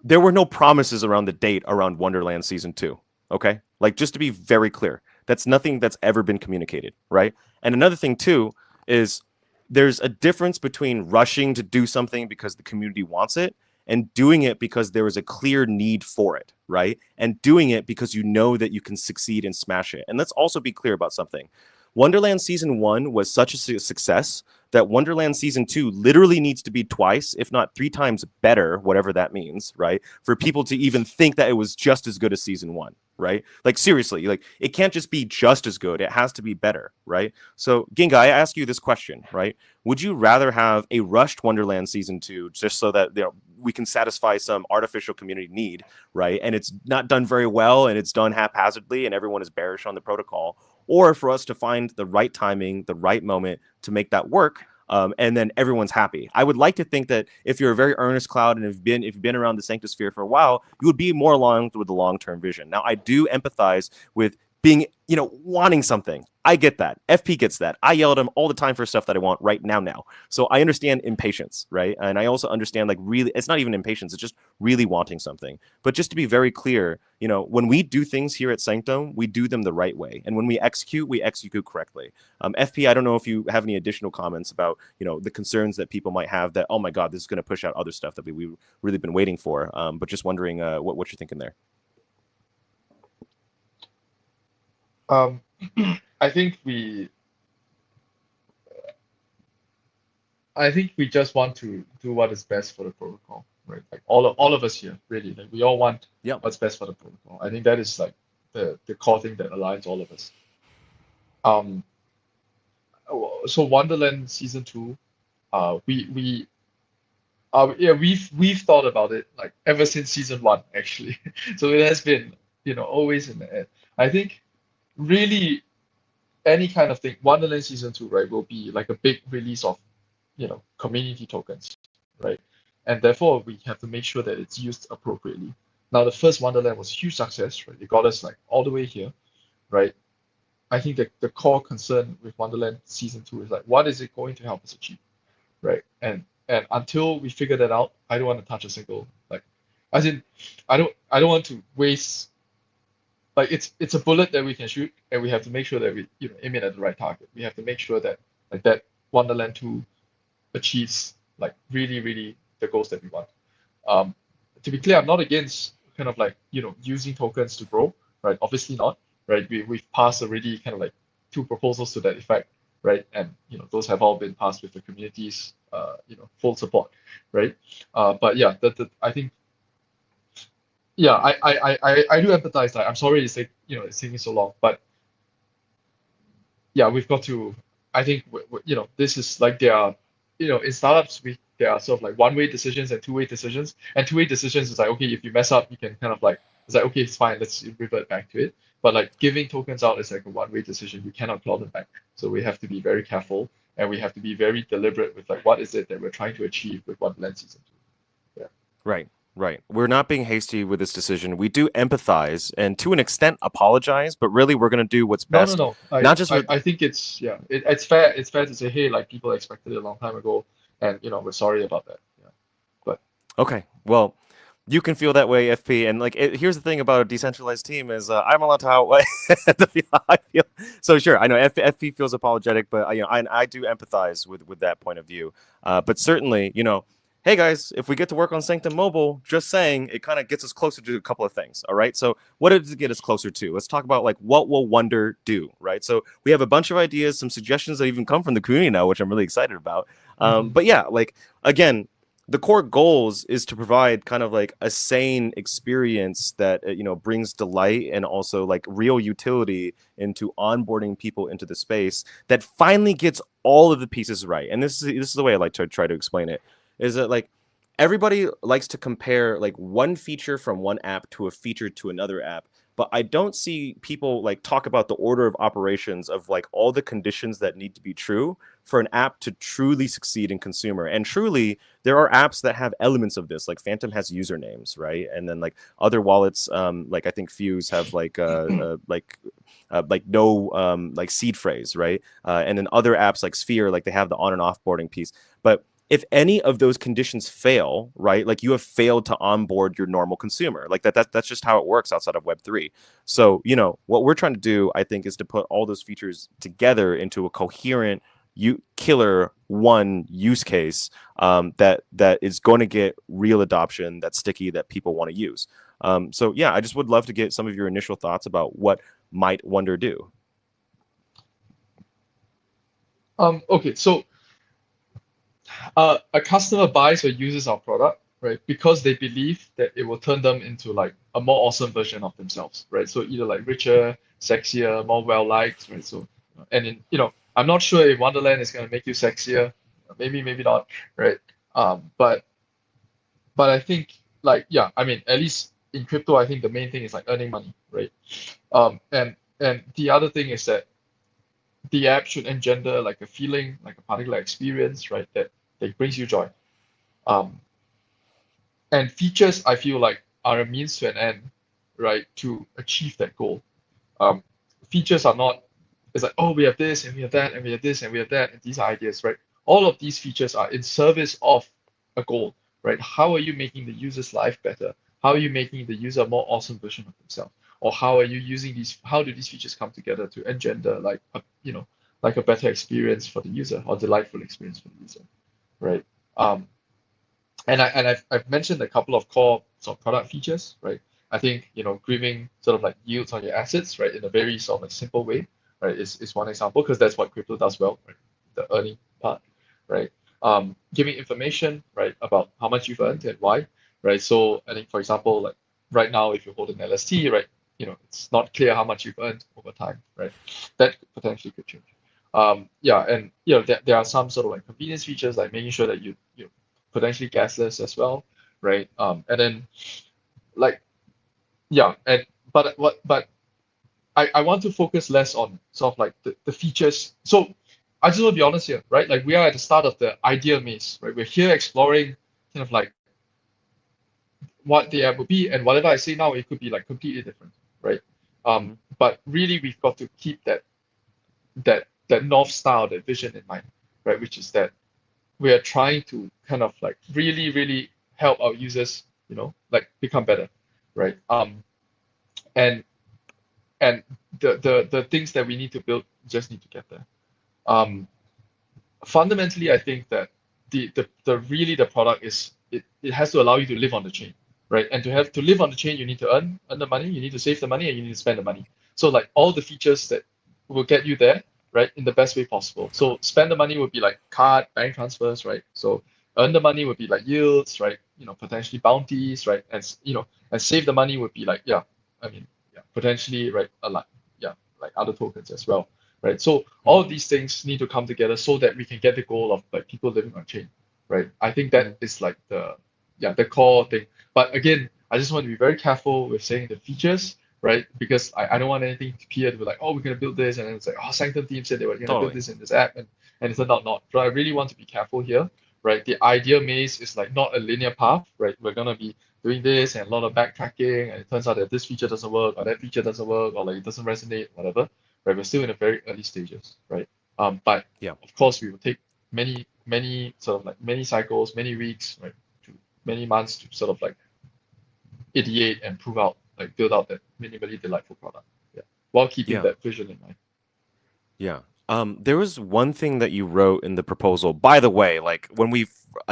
there were no promises around the date around Wonderland Season 2, okay? Like, just to be very clear, that's nothing that's ever been communicated, right? And another thing, too, is there's a difference between rushing to do something because the community wants it and doing it because there is a clear need for it, right? And doing it because you know that you can succeed and smash it. And let's also be clear about something. Wonderland Season 1 was such a success that Wonderland Season 2 literally needs to be twice, if not 3 times better, whatever that means, right? For people to even think that it was just as good as Season 1, right? Like, seriously, like, it can't just be just as good. It has to be better, right? So, Ginga, I ask you this question, right? Would you rather have a rushed Wonderland Season 2 just so that we can satisfy some artificial community need, right? And it's not done very well and it's done haphazardly and everyone is bearish on the protocol, or for us to find the right timing, the right moment to make that work, and then everyone's happy. I would like to think that if you're a very earnest cloud and if you've been around the Sanctosphere for a while, you would be more aligned with the long-term vision. Now, I do empathize with being, wanting something. I get that. FP gets that. I yell at him all the time for stuff that I want right now. So I understand impatience, right? And I also understand, like, really, it's not even impatience. It's just really wanting something. But just to be very clear, when we do things here at Sanctum, we do them the right way. And when we execute correctly. FP, I don't know if you have any additional comments about, the concerns that people might have that, oh my God, this is going to push out other stuff that we've really been waiting for. But just wondering what you're thinking there. I think we just want to do what is best for the protocol, right? Like all of us here, really, like we all want Yep. what's best for the protocol. I think that is like the core thing that aligns all of us. So Wonderland season 2, we yeah, we've thought about it like ever since season 1 actually. So it has been, always in the head. I think really any kind of thing, Wonderland season 2, right, will be like a big release of, community tokens, right? And therefore we have to make sure that it's used appropriately. Now the first Wonderland was a huge success, right? It got us like all the way here, right? I think that the core concern with Wonderland season 2 is like, what is it going to help us achieve, right? And until we figure that out, I don't want to touch a single like, as in, I don't want to waste. Like it's a bullet that we can shoot, and we have to make sure that we aim it at the right target. We have to make sure that like that Wonderland 2 achieves like really really the goals that we want. Um, to be clear, I'm not against kind of like using tokens to grow, right? Obviously not, right? We've passed already kind of like 2 proposals to that effect, right? And those have all been passed with the community's full support, right? But yeah, I think yeah, I do empathize. Like I'm sorry it's taking so long, but yeah, we've got to. I think this is like there are in startups there are sort of like one-way decisions and two-way decisions. And two-way decisions is like, okay, if you mess up, you can kind of like, it's like, okay, it's fine, let's revert back to it. But like giving tokens out is like a one-way decision. You cannot claw them back. So we have to be very careful, and we have to be very deliberate with like what is it that we're trying to achieve with Wonderland season 2. Yeah. Right. Right. We're not being hasty with this decision. We do empathize and to an extent apologize, but really we're going to do what's No, best. no. Not just I think it's it's fair. It's fair to say, hey, like people expected it a long time ago, and we're sorry about that. Yeah. But Okay. Well, you can feel that way, FP. And like, here's the thing about a decentralized team is I'm allowed to outweigh the feel I feel. So sure, I know FP feels apologetic, but I do empathize with that point of view. But certainly, hey guys, if we get to work on Sanctum Mobile, just saying, it kind of gets us closer to a couple of things. All right. So what does it get us closer to? Let's talk about like what will Wonder do, right? So we have a bunch of ideas, some suggestions that even come from the community now, which I'm really excited about. But yeah, like again, the core goals is to provide kind of like a sane experience that brings delight and also like real utility into onboarding people into the space that finally gets all of the pieces right. And this is the way I like to try to explain it, is that like everybody likes to compare like one feature from one app to a feature to another app, but I don't see people like talk about the order of operations of like all the conditions that need to be true for an app to truly succeed in consumer. And truly, there are apps that have elements of this, like Phantom has usernames, right? And then like other wallets, like I think Fuse have like no like seed phrase, right? And then other apps like Sphere, like they have the on and off boarding piece. But if any of those conditions fail, right, like you have failed to onboard your normal consumer. Like that's just how it works outside of Web3. So, what we're trying to do, I think, is to put all those features together into a coherent killer one use case that is going to get real adoption, that's sticky, that people want to use. So yeah, I just would love to get some of your initial thoughts about what might Wonder do. Okay, so a customer buys or uses our product, right, because they believe that it will turn them into like a more awesome version of themselves, right? So either like richer, sexier, more well liked, right? So and I'm not sure if Wonderland is going to make you sexier, maybe not, right? But I think like yeah, I mean at least in crypto, I think the main thing is like earning money, right? And the other thing is that the app should engender like a feeling, like a particular experience, right? That brings you joy. And features, I feel like, are a means to an end, right, to achieve that goal. Features are not, it's like, oh, we have this and we have that and we have this and we have that, and these are ideas, right? All of these features are in service of a goal, right? How are you making the user's life better? How are you making the user a more awesome version of themselves? Or how are you using these, how do these features come together to engender like a, like a better experience for the user, or delightful experience for the user, right? And I've mentioned a couple of core sort of product features, right? I think grieving sort of like yields on your assets, right, in a very sort of like simple way, right, is one example, because that's what crypto does well, right? The earning part, right? Giving information, right, about how much you've earned and why, right? So I think, for example, like right now, if you hold an LST, right, it's not clear how much you've earned over time, right? That potentially could change. Yeah, and there are some sort of like convenience features, like making sure that you potentially gasless as well, right? And then like yeah, and but I want to focus less on sort of like the features. So I just want to be honest here, right? Like we are at the start of the idea maze, right? We're here exploring kind of like what the app will be, and whatever I say now, it could be like completely different, right? Mhm. But really, we've got to keep that north star, that vision in mind, right? Which is that we are trying to kind of like really, really help our users, like become better, right? And and the things that we need to build just need to get there. Um, Fundamentally, I think that the really the product is it has to allow you to live on the chain, right? And to live on the chain, you need to earn the money, you need to save the money, and you need to spend the money. So like all the features that will get you there, right, in the best way possible. So spend the money would be like card, bank transfers, right? So earn the money would be like yields, right? Potentially bounties, right? And save the money would be like potentially, right, a lot, like other tokens as well, right? So all of these things need to come together so that we can get the goal of like people living on chain, right? I think that is like the core thing. But again, I just want to be very careful with saying the features, right? Because I don't want anything to appear to be like, oh, we're gonna build this, and then it's like, oh, Sanctum team said they were gonna build Totally. this in this app, and it turned out not. So I really want to be careful here, right? The idea maze is like not a linear path, right? We're gonna be doing this and a lot of backtracking, and it turns out that this feature doesn't work, or that feature doesn't work, or like it doesn't resonate, whatever, right? We're still in the very early stages, right? But Yeah. of course, we will take many sort of like many cycles, many weeks, right, to many months to sort of like ideate and prove out, like build out that minimally delightful product, yeah, while keeping Yeah. that vision in mind. Yeah. There was one thing that you wrote in the proposal. By the way, like when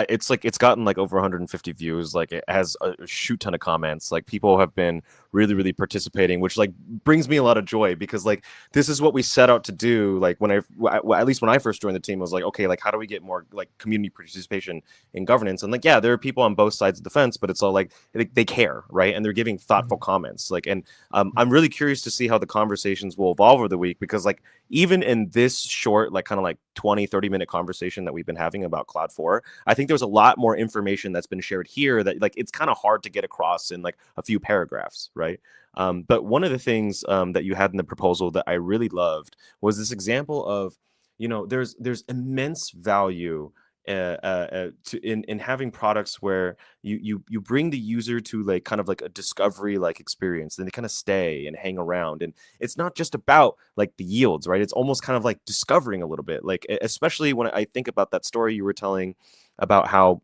it's like it's gotten like over 150 views. Like it has a shoot ton of comments. Like people have been really, really participating, which like brings me a lot of joy because like this is what we set out to do. Like when at least when I first joined the team, I was like, okay, like how do we get more like community participation in governance? And like, yeah, there are people on both sides of the fence, but it's all like they care, right? And they're giving thoughtful comments. Like, and I'm really curious to see how the conversations will evolve over the week because like even in this short, like kind of like 20-30 minute conversation that we've been having about Cloud 4, I think there's a lot more information that's been shared here that like it's kind of hard to get across in like a few paragraphs, right? But one of the things that you had in the proposal that I really loved was this example of, there's immense value in having products where you bring the user to like kind of like a discovery like experience, then they kind of stay and hang around, and it's not just about like the yields, right? It's almost kind of like discovering a little bit, like especially when I think about that story you were telling about how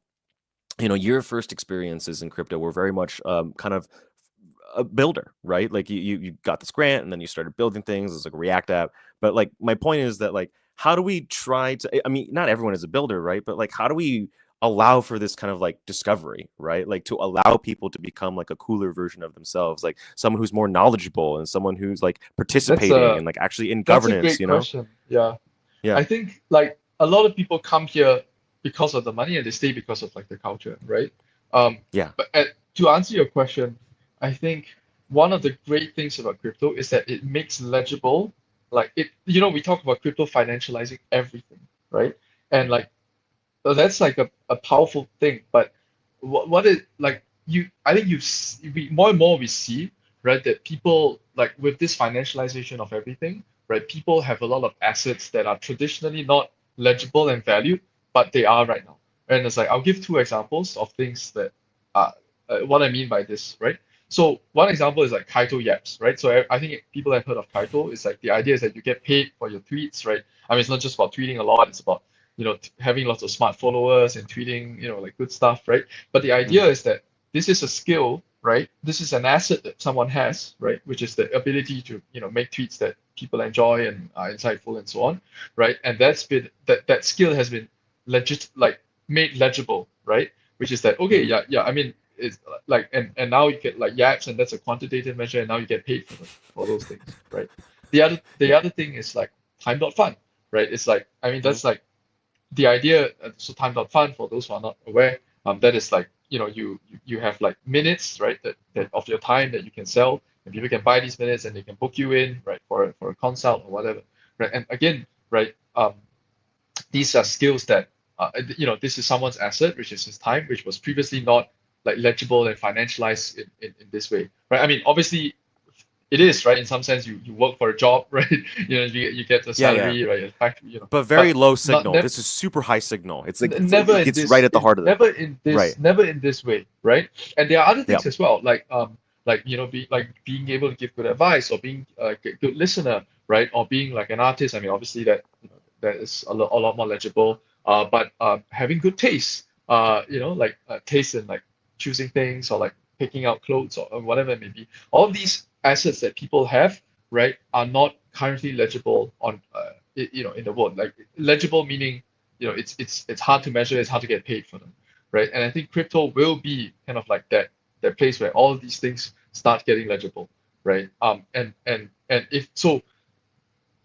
your first experiences in crypto were very much kind of a builder, right? Like you got this grant and then you started building things. It's like a React app. But like my point is that like how do we try to? I mean, not everyone is a builder, right? But like how do we allow for this kind of like discovery, right? Like to allow people to become like a cooler version of themselves, like someone who's more knowledgeable and someone who's like That's participating a and like actually in that's a governance, great question. Yeah, Yeah. I think like a lot of people come here because of the money and they stay because of like the culture, right? Yeah. But to answer your question, I think one of the great things about crypto is that it makes legible, like it, we talk about crypto financializing everything, right? And like that's like a powerful thing. But what is like I think more and more we see, right, that people like with this financialization of everything, right, people have a lot of assets that are traditionally not legible and valued, but they are right now. And it's like I'll give two examples of things that what I mean by this, right? So one example is like Kaito Yaps, right? So I think people have heard of Kaito. It's like the idea is that you get paid for your tweets, right? I mean, it's not just about tweeting a lot. It's about having lots of smart followers and tweeting, like good stuff, right? But the idea is that this is a skill, right? This is an asset that someone has, right? Which is the ability to, make tweets that people enjoy and are insightful and so on, right? And that skill has been like made legible, right? Which is that okay, yeah. I mean, it's like and now you get like yaps, and that's a quantitative measure, and now you get paid for those things, right? The other thing is like time.fun, right? It's like I mean that's like the idea. So time.fun, for those who are not aware, that is like you have like minutes, right, that of your time that you can sell, and people can buy these minutes and they can book you in, right, for a consult or whatever, right? And again, right, these are skills that this is someone's asset, which is his time, which was previously not like legible and financialized in this way, right? I mean, obviously it is, right, in some sense. You work for a job, right? You get the Yeah, yeah. salary, right? In fact, But very low not signal. This is super high signal. It's like never in it's this right at the heart of it. Right. never in this way, right? And there are other things Yeah. as well, like being able to give good advice, or being a good listener, right? Or being like an artist. I mean, obviously that is a lot more legible. But having good taste, taste in like choosing things, or like picking out clothes, or whatever it may be. All these assets that people have, right, are not currently legible on in the world. Like legible meaning, it's hard to measure, it's hard to get paid for them, right? And I think crypto will be kind of like that place where all of these things start getting legible, right? And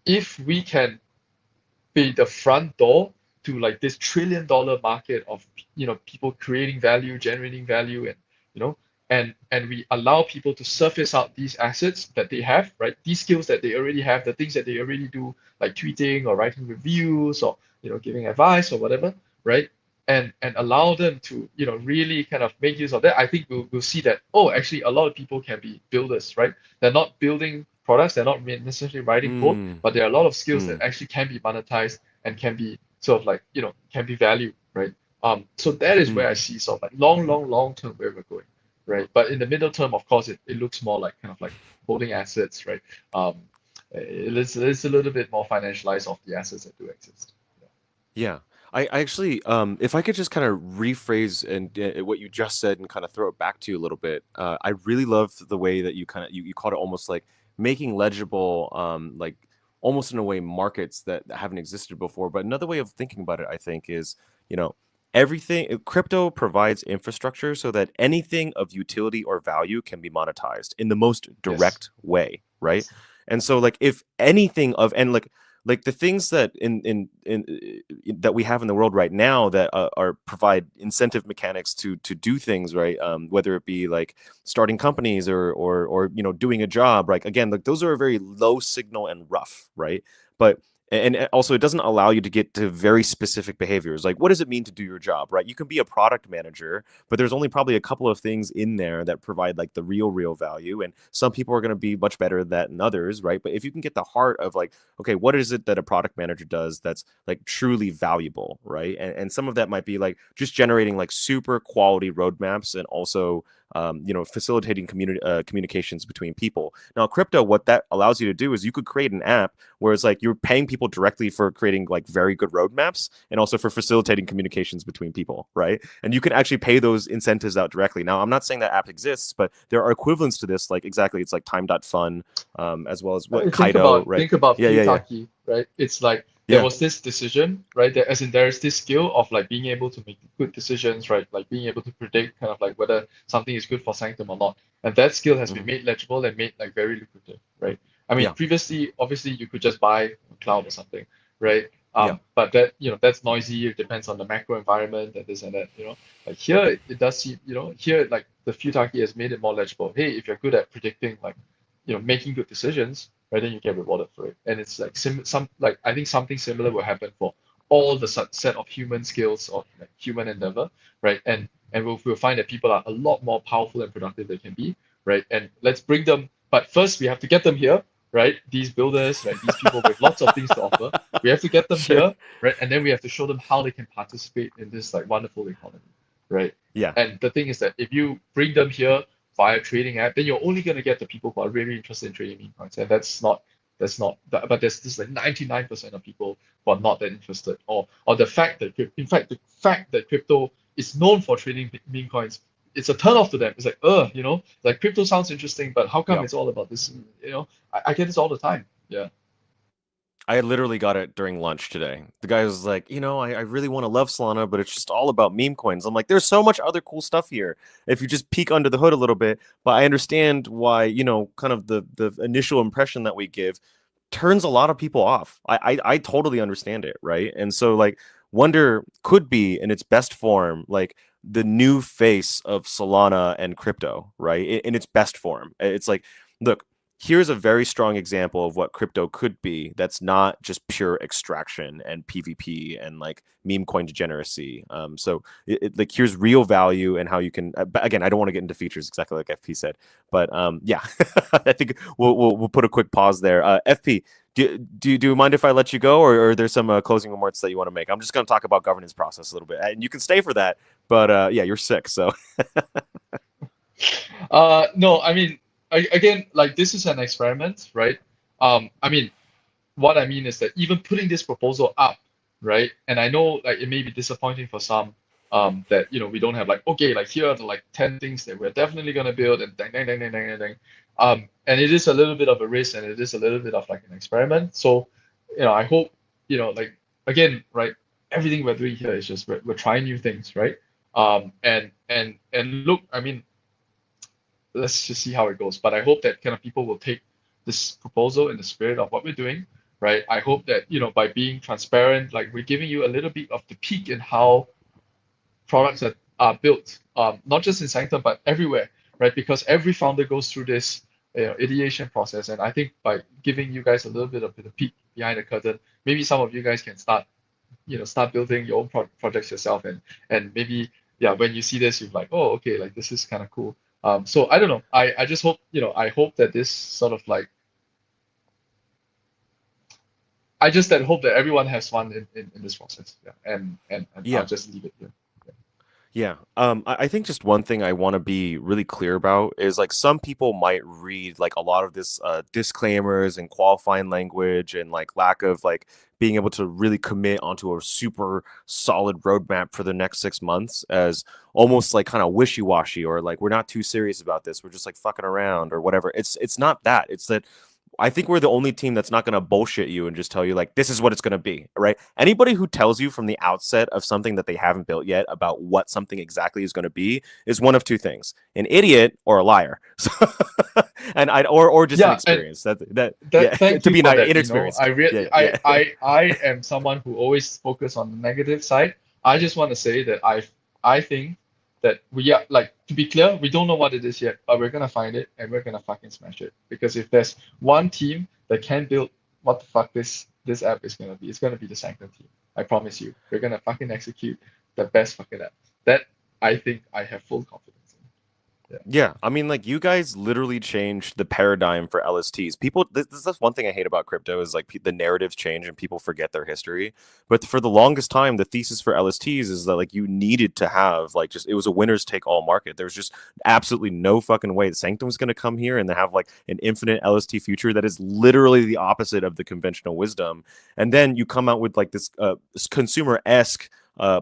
if we can be the front door to like this $1 trillion market of people creating value, generating value, and you know and we allow people to surface out these assets that they have, right? These skills that they already have, the things that they already do, like tweeting or writing reviews, or giving advice or whatever, right? And allow them to really kind of make use of that. I think we'll see that, oh, actually a lot of people can be builders, right? They're not building products, they're not necessarily writing code, but there are a lot of skills that actually can be monetized and can be sort of like can be valued, right? So that is where I see sort of like long term where we're going, right? But in the middle term, of course, it looks more like kind of like holding assets, right? It's a little bit more financialized of the assets that do exist. Yeah. I actually, if I could just kind of rephrase and what you just said and kind of throw it back to you a little bit, I really love the way that you kind of you called it almost like making legible, like almost in a way markets that haven't existed before. But another way of thinking about it, I think, is everything crypto provides infrastructure so that anything of utility or value can be monetized in the most direct way, right? And so like if anything of and like the things that in that we have in the world right now that are provide incentive mechanics to do things, right, whether it be like starting companies or doing a job, right, again, like those are very low signal and rough, right? But and also it doesn't allow you to get to very specific behaviors, like what does it mean to do your job, right? You can be a product manager, but there's only probably a couple of things in there that provide like the real value, and some people are going to be much better at that than others, right? But if you can get the heart of like, okay, what is it that a product manager does that's like truly valuable, right? And some of that might be like just generating like super quality roadmaps, and also facilitating communications between people. Now, crypto, what that allows you to do is you could create an app where it's like you're paying people directly for creating like very good roadmaps, and also for facilitating communications between people, right? And you can actually pay those incentives out directly. Now, I'm not saying that app exists, but there are equivalents to this. Like exactly, it's like time.fun, as well as what Kaido, right? Think about Yeah. Futaki, right? It's like there was this decision, right? As in there's this skill of like being able to make good decisions, right? Like being able to predict kind of like whether something is good for Sanctum or not. And that skill has been made legible and made like very lucrative, right? I mean, previously, obviously, you could just buy a cloud or something, right? But that that's noisy. It depends on the macro environment and this and that. Like here, it does seem here like the Futaki has made it more legible. Hey, if you're good at predicting, like making good decisions, right, then you get rewarded for it. And it's like I think something similar will happen for all the set of human skills or like human endeavor, right? And we'll find that people are a lot more powerful and productive they can be, right? And let's bring them. But first, we have to get them here, right? These builders, right? These people with lots of things to offer. We have to get them here, right? And then we have to show them how they can participate in this like wonderful economy, right? Yeah. And the thing is that if you bring them here via trading app, then you're only going to get the people who are really interested in trading meme coins, and but there's this like 99% of people who are not that interested, or the fact that the fact that crypto is known for trading meme coins, it's a turn off to them. It's like like crypto sounds interesting, but how come it's all about this? I get this all the time. Yeah. I literally got it during lunch today. The guy was like, I really want to love Solana, but it's just all about meme coins. I'm like, there's so much other cool stuff here if you just peek under the hood a little bit. But I understand why, kind of the initial impression that we give turns a lot of people off. I totally understand it, right? And so like Wonder could be in its best form, like the new face of Solana and crypto, right? In its best form. It's like, look, here's a very strong example of what crypto could be that's not just pure extraction and PvP and like meme coin degeneracy. So like here's real value and how you can. Again, I don't want to get into features exactly like FP said, but yeah, I think we'll put a quick pause there. FP, do you mind if I let you go, or there's some closing remarks that you want to make? I'm just going to talk about governance process a little bit, and you can stay for that. But yeah, you're sick, so. No, I mean, again, like this is an experiment, right? I mean, what I mean is that even putting this proposal up, right? And I know like it may be disappointing for some, that we don't have like, okay, like here are the like 10 things that we're definitely gonna build and dang dang dang dang dang dang. And it is a little bit of a risk and it is a little bit of like an experiment. So, I hope, like again, right, everything we're doing here is just we're trying new things, right? And look, I mean, let's just see how it goes. But I hope that kind of people will take this proposal in the spirit of what we're doing, right? I hope that, by being transparent, like we're giving you a little bit of the peek in how products are built, not just in Sanctum, but everywhere, right? Because every founder goes through this ideation process. And I think by giving you guys a little bit of the peek behind the curtain, maybe some of you guys can start building your own projects yourself. And maybe, yeah, when you see this, you're like, oh, okay, like this is kind of cool. So I don't know. I just hope, I hope that this sort of like, I just hope that everyone has fun in this process. Yeah. And Yeah. I'll just leave it here. Yeah. I think just one thing I want to be really clear about is like some people might read like a lot of this disclaimers and qualifying language and like lack of like being able to really commit onto a super solid roadmap for the next 6 months as almost like kind of wishy-washy, or like we're not too serious about this. We're just like fucking around or whatever. It's not that. It's that I think we're the only team that's not going to bullshit you and just tell you like this is what it's going to be, right? Anybody who tells you from the outset of something that they haven't built yet about what something exactly is going to be is one of two things: an idiot or a liar. So, and or just Yeah, inexperienced. That Thank to you be for that. inexperienced. I am someone who always focus on the negative side. I just want to say that I think that we are, like, to be clear, we don't know what it is yet, but we're gonna find it and we're gonna fucking smash it. Because if there's one team that can build what the fuck this app is gonna be, it's gonna be the Sanctum team. I promise you, we're gonna fucking execute the best fucking app. That I think I have full confidence in. Yeah, I mean, like you guys literally changed the paradigm for LSTs. People, this is one thing I hate about crypto is like the narratives change and people forget their history. But for the longest time, the thesis for LSTs is that like you needed to have like just it was a winners take all market. There's just absolutely no fucking way the Sanctum was going to come here and have like an infinite LST future that is literally the opposite of the conventional wisdom. And then you come out with like this consumer-esque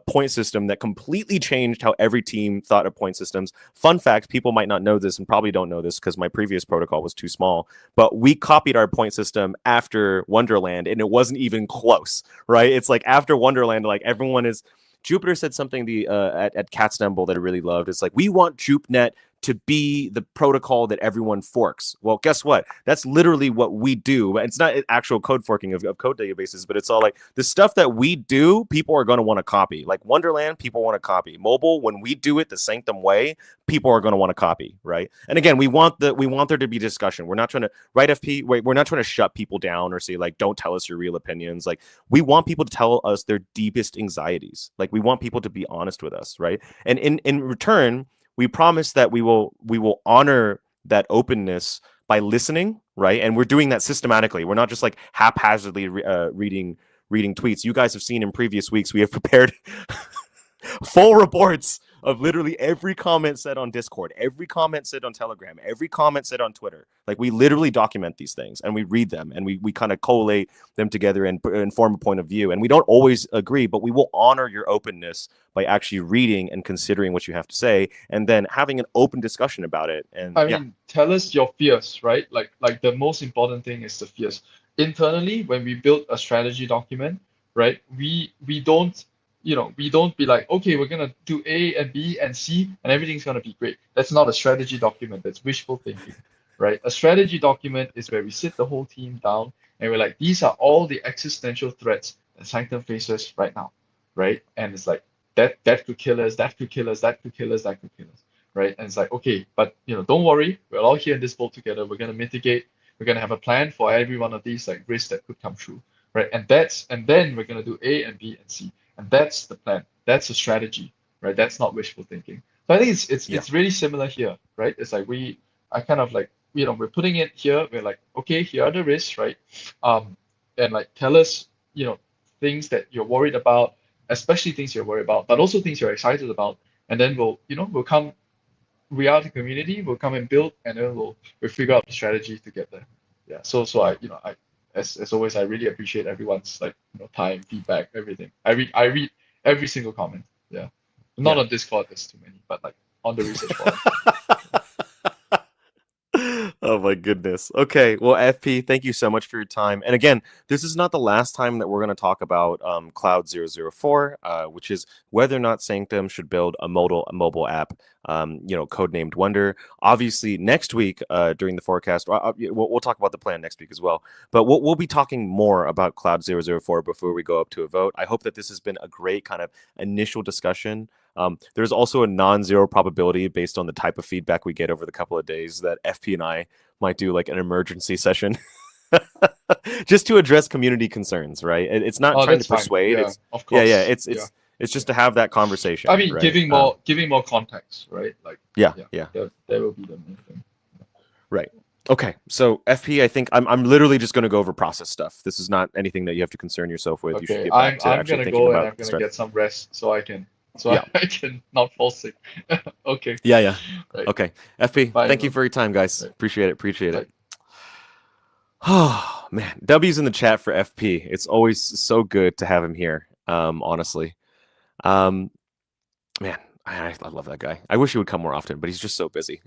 point system that completely changed how every team thought of point systems. Fun fact, people might not know this and probably don't know this because my previous protocol was too small, but we copied our point system after Wonderland and it wasn't even close, right? It's like after Wonderland, like everyone is... Jupiter said something at Catstemble that I really loved. It's like, we want JupeNet to be the protocol that everyone forks. Well, guess what? That's literally what we do. It's not actual code forking of code databases, but it's all like the stuff that we do, people are going to want to copy. Like Wonderland, people want to copy. Mobile, when we do it the Sanctum way, people are going to want to copy, right? And again, we want there to be discussion. We're not trying to, right, FP? We're not trying to shut people down or say like, don't tell us your real opinions. Like, we want people to tell us their deepest anxieties. Like, we want people to be honest with us, right? And in return, we promise that we will honor that openness by listening, right? And we're doing that systematically. We're not just like haphazardly reading tweets. You guys have seen in previous weeks, we have prepared full reports of literally every comment said on Discord, every comment said on Telegram, every comment said on Twitter. Like, we literally document these things and we read them and we kind of collate them together and form a point of view. And we don't always agree, but we will honor your openness by actually reading and considering what you have to say and then having an open discussion about it. And I mean, tell us your fears, right? Like the most important thing is the fears. Internally, when we build a strategy document, right, we don't we don't be like, okay, we're gonna do A and B and C and everything's gonna be great. That's not a strategy document. That's wishful thinking, right? A strategy document is where we sit the whole team down and we're like, these are all the existential threats that Sanctum faces right now, right? And it's like, that could kill us, that could kill us, that could kill us, that could kill us, right? And it's like, okay, but don't worry, we're all here in this boat together. We're gonna mitigate. We're gonna have a plan for every one of these like risks that could come through, right? And then we're gonna do A and B and C, and that's the plan. That's the strategy, right? That's not wishful thinking. So I think it's really similar here, right? It's like I kind of like we're putting it here. We're like, okay, here are the risks, right? And like tell us, things that you're worried about, especially things you're worried about, but also things you're excited about. And then we'll come. We are the community. We'll come and build, and then we'll figure out the strategy to get there. Yeah. So I as always, I really appreciate everyone's like time, feedback, everything. I read every single comment. Yeah. Not on Discord, there's too many, but like on the research forum. Oh my goodness. Okay, well, FP, thank you so much for your time. And again, this is not the last time that we're going to talk about Cloud 004, which is whether or not Sanctum should build a mobile app, codenamed Wonder. Obviously, next week during the forecast, we'll talk about the plan next week as well. But we'll be talking more about Cloud 004 before we go up to a vote. I hope that this has been a great kind of initial discussion. There's also a non-zero probability based on the type of feedback we get over the couple of days that FP and I might do like an emergency session just to address community concerns, right? It's not trying to persuade. Yeah, of course. Yeah. It's just to have that conversation. I mean, right? giving more context, right? Like yeah. That will be the main thing. Right. Okay. So FP, I think I'm literally just going to go over process stuff. This is not anything that you have to concern yourself with. Okay. You should get back to I'm actually gonna thinking go about and I'm gonna get some rest so I can not fall sick. Okay. Yeah. Right. Okay. FP, Bye, thank you everyone. for your time, guys. Right. Appreciate it. Right. Oh man, W's in the chat for FP. It's always so good to have him here. Honestly, man, I love that guy. I wish he would come more often, but he's just so busy.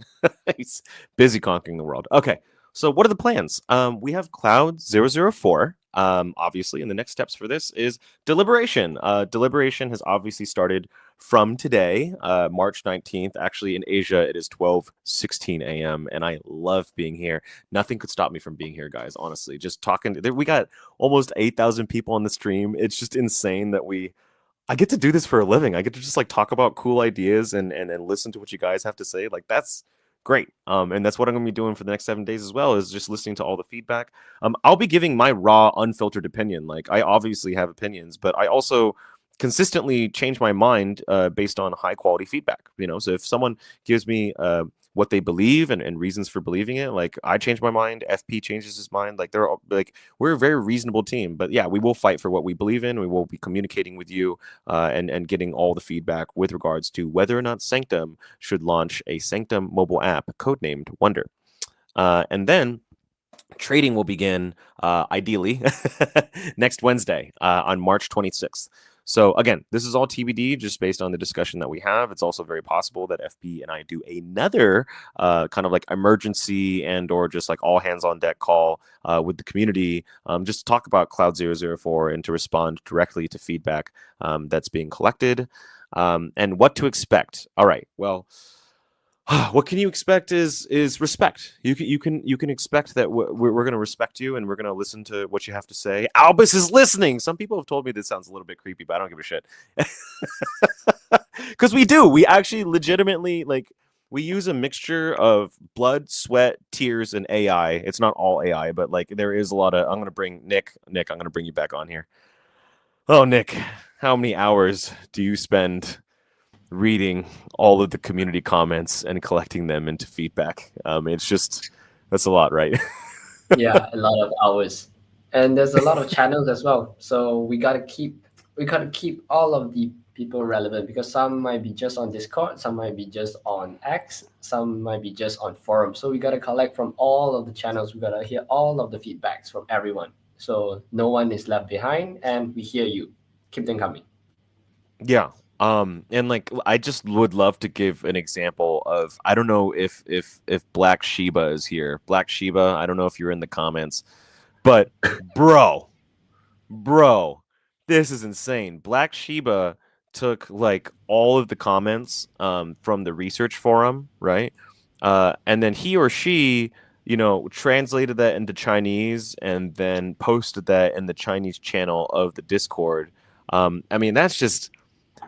He's busy conquering the world. Okay, so what are the plans? We have Cloud 004. Obviously, and the next steps for this is deliberation. Deliberation has obviously started from today, March 19th. Actually, in Asia, it is 12:16 a.m. and I love being here. Nothing could stop me from being here, guys. Honestly, just talking. We got almost 8,000 people on the stream. It's just insane that I get to do this for a living. I get to just like talk about cool ideas and listen to what you guys have to say. Like that's great. And that's what I'm going to be doing for the next 7 days as well, is just listening to all the feedback. I'll be giving my raw, unfiltered opinion. Like I obviously have opinions, but I also consistently change my mind based on high quality feedback. So if someone gives me what they believe and reasons for believing it, like I change my mind, FP changes his mind. Like we're a very reasonable team. But yeah, we will fight for what we believe in. We will be communicating with you and getting all the feedback with regards to whether or not Sanctum should launch a Sanctum mobile app codenamed Wonder. And then trading will begin ideally next Wednesday on March 26th. So again, this is all TBD, just based on the discussion that we have. It's also very possible that FP and I do another kind of like emergency and or just like all hands on deck call with the community, just to talk about Cloud 004 and to respond directly to feedback that's being collected and what to expect. All right, well, what can you expect is respect. You can expect that we're going to respect you and we're going to listen to what you have to say. Albus is listening. Some people have told me this sounds a little bit creepy, but I don't give a shit. Because we do. We actually legitimately we use a mixture of blood, sweat, tears, and AI. It's not all AI, but like there is a lot of. I'm going to bring Nick. Nick, I'm going to bring you back on here. Oh, Nick, how many hours do you spend reading all of the community comments and collecting them into feedback? It's just, that's a lot, right? Yeah, a lot of hours, and there's a lot of channels as well. So we gotta keep all of the people relevant, because some might be just on Discord, some might be just on X, some might be just on forum. So we gotta collect from all of the channels. We gotta hear all of the feedbacks from everyone, so no one is left behind. And we hear you. Keep them coming. Yeah. And like I just would love to give an example of, I don't know if Black Sheba is here. Black Sheba, I don't know if you're in the comments, but bro, this is insane. Black Sheba took like all of the comments from the research forum, right? And then he or she, translated that into Chinese and then posted that in the Chinese channel of the Discord. I mean, that's just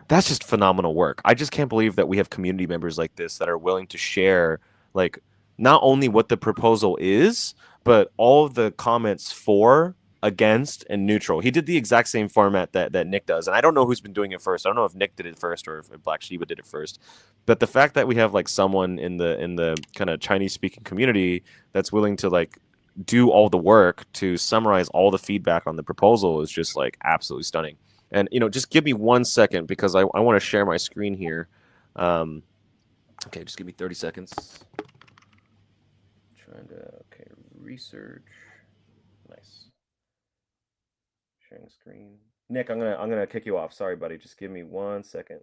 that's just phenomenal work. I just can't believe that we have community members like this that are willing to share, like, not only what the proposal is, but all of the comments for, against, and neutral. He did the exact same format that Nick does, and I don't know who's been doing it first. I don't know if Nick did it first or if Black Shiba did it first. But the fact that we have like someone in the kind of Chinese speaking community that's willing to like do all the work to summarize all the feedback on the proposal is just like absolutely stunning. And just give me 1 second because I want to share my screen here. Okay, just give me 30 seconds. Okay, research. Nice. Sharing screen. Nick, I'm gonna kick you off. Sorry, buddy. Just give me 1 second.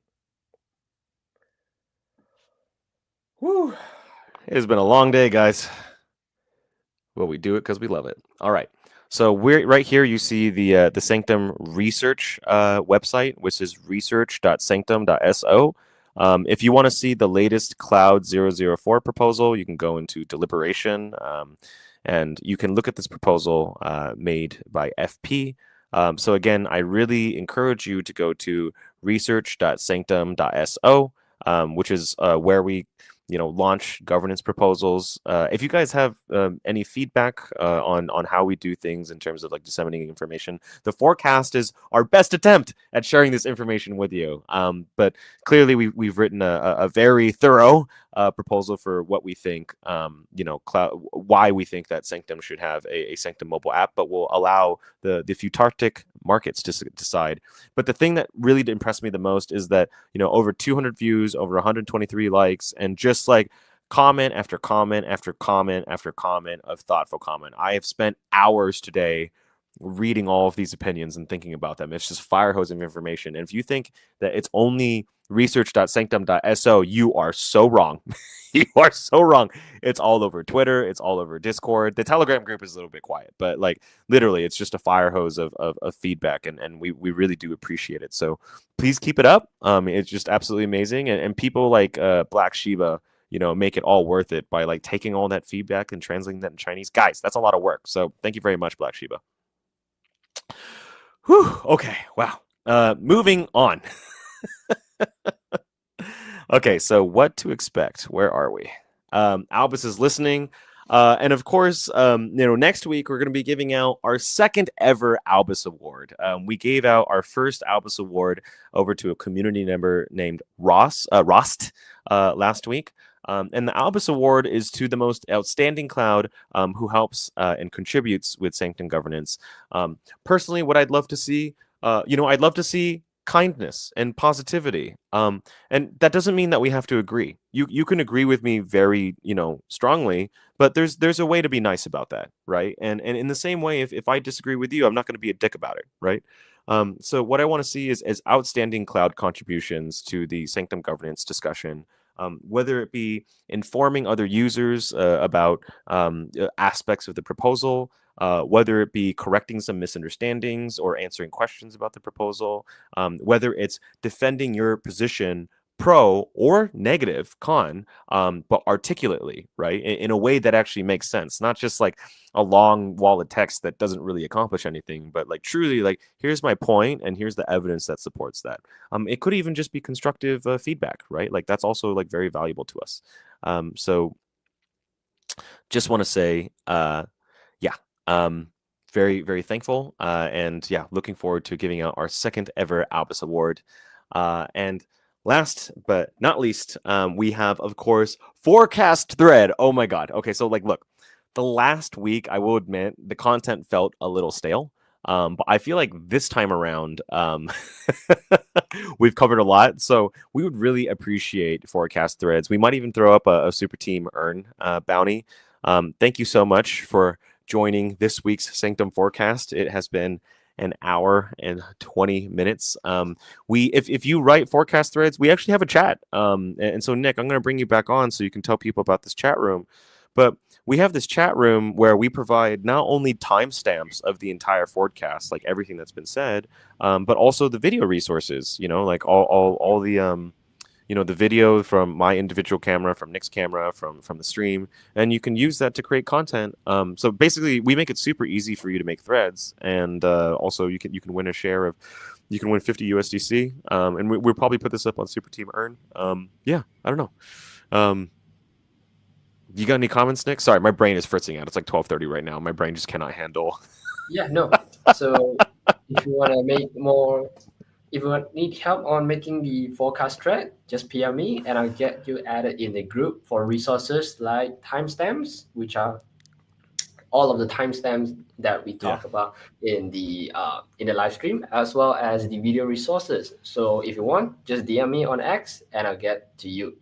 Whew. It has been a long day, guys. Well, we do it because we love it. All right. So we're right here. You see the Sanctum research website, which is research.sanctum.so. If you want to see the latest Cloud 004 proposal, you can go into deliberation, and you can look at this proposal made by FP. So again, I really encourage you to go to research.sanctum.so, which is where we launch governance proposals. If you guys have any feedback on how we do things in terms of like disseminating information, the forecast is our best attempt at sharing this information with you. But clearly we've written a very thorough proposal for what we think, why we think that Sanctum should have a Sanctum mobile app, but will allow the futarctic markets to decide. But the thing that really impressed me the most is that, over 200 views, over 123 likes, and just like comment after comment after comment after comment of thoughtful comment. I have spent hours today reading all of these opinions and thinking about them. It's just fire hose of information. And if you think that it's only research.sanctum.so, you are so wrong. You are so wrong. It's all over Twitter. It's all over Discord. The Telegram group is a little bit quiet, but like literally it's just a fire hose of feedback, and we really do appreciate it. So please keep it up. It's just absolutely amazing. And people like Black Shiba, make it all worth it by like taking all that feedback and translating that in Chinese. Guys, that's a lot of work. So thank you very much, Black Shiba. Whew, okay, wow. Moving on. Okay, so what to expect? Where are we? Albus is listening. And of course, next week we're going to be giving out our second ever Albus Award. We gave out our first Albus Award over to a community member named Rost last week. And the Albus Award is to the most outstanding cloud who helps and contributes with Sanctum governance. Personally, what I'd love to see, I'd love to see kindness and positivity. And that doesn't mean that we have to agree. You can agree with me very, strongly, but there's a way to be nice about that, right? And in the same way, if I disagree with you, I'm not going to be a dick about it, right? So what I want to see is outstanding cloud contributions to the Sanctum governance discussion. Whether it be informing other users about aspects of the proposal, whether it be correcting some misunderstandings or answering questions about the proposal, whether it's defending your position pro or negative con, but articulately, right? In a way that actually makes sense, not just like a long wall of text that doesn't really accomplish anything, but like truly like, here's my point and here's the evidence that supports that. It could even just be constructive feedback, right? Like that's also like very valuable to us. So just want to say, very, very thankful. And yeah, looking forward to giving out our second ever Albus Award. And last but not least, we have, of course, Forecast Thread. Oh my God. Okay, so like, look, the last week, I will admit, the content felt a little stale. But I feel like this time around, we've covered a lot. So we would really appreciate Forecast Threads. We might even throw up a Super Team Earn bounty. Thank you so much for joining this week's Sanctum Forecast. It has been an hour and 20 minutes. If you write forecast threads, we actually have a chat. And so Nick, I'm going to bring you back on so you can tell people about this chat room. But we have this chat room where we provide not only timestamps of the entire forecast, like everything that's been said, but also the video resources, like all the the video from my individual camera, from Nick's camera, from the stream, and you can use that to create content. So basically, we make it super easy for you to make threads, and also you can win a share of You can win 50 USDC. And we'll probably put this up on Super Team Earn. Yeah, I don't know. You got any comments, Nick? Sorry, my brain is fritzing out. It's like 12:30 right now. My brain just cannot handle. Yeah, no. So if you want to make more, if you need help on making the forecast thread, just PM me and I'll get you added in the group for resources like timestamps, which are all of the timestamps that we talk about in the live stream, as well as the video resources. So if you want, just DM me on X and I'll get to you.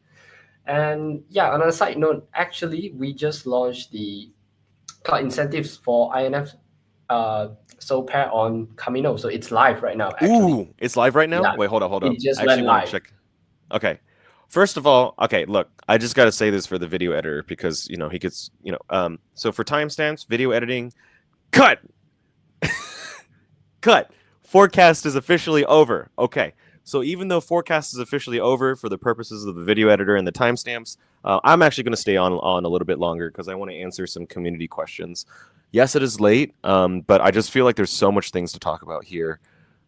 And yeah, on a side note, actually, we just launched the cloud incentives for INF Soul Pair on Kamino. So it's live right now, actually. Ooh, it's live right now? Yeah. Wait, hold up. It just I actually went want live. to check. Okay. First of all, okay, look, I just got to say this for the video editor because, he gets, so for timestamps, video editing, cut. Cut. Forecast is officially over. Okay. So even though forecast is officially over for the purposes of the video editor and the timestamps, I'm actually going to stay on a little bit longer because I want to answer some community questions. Yes, it is late, but I just feel like there's so much things to talk about here.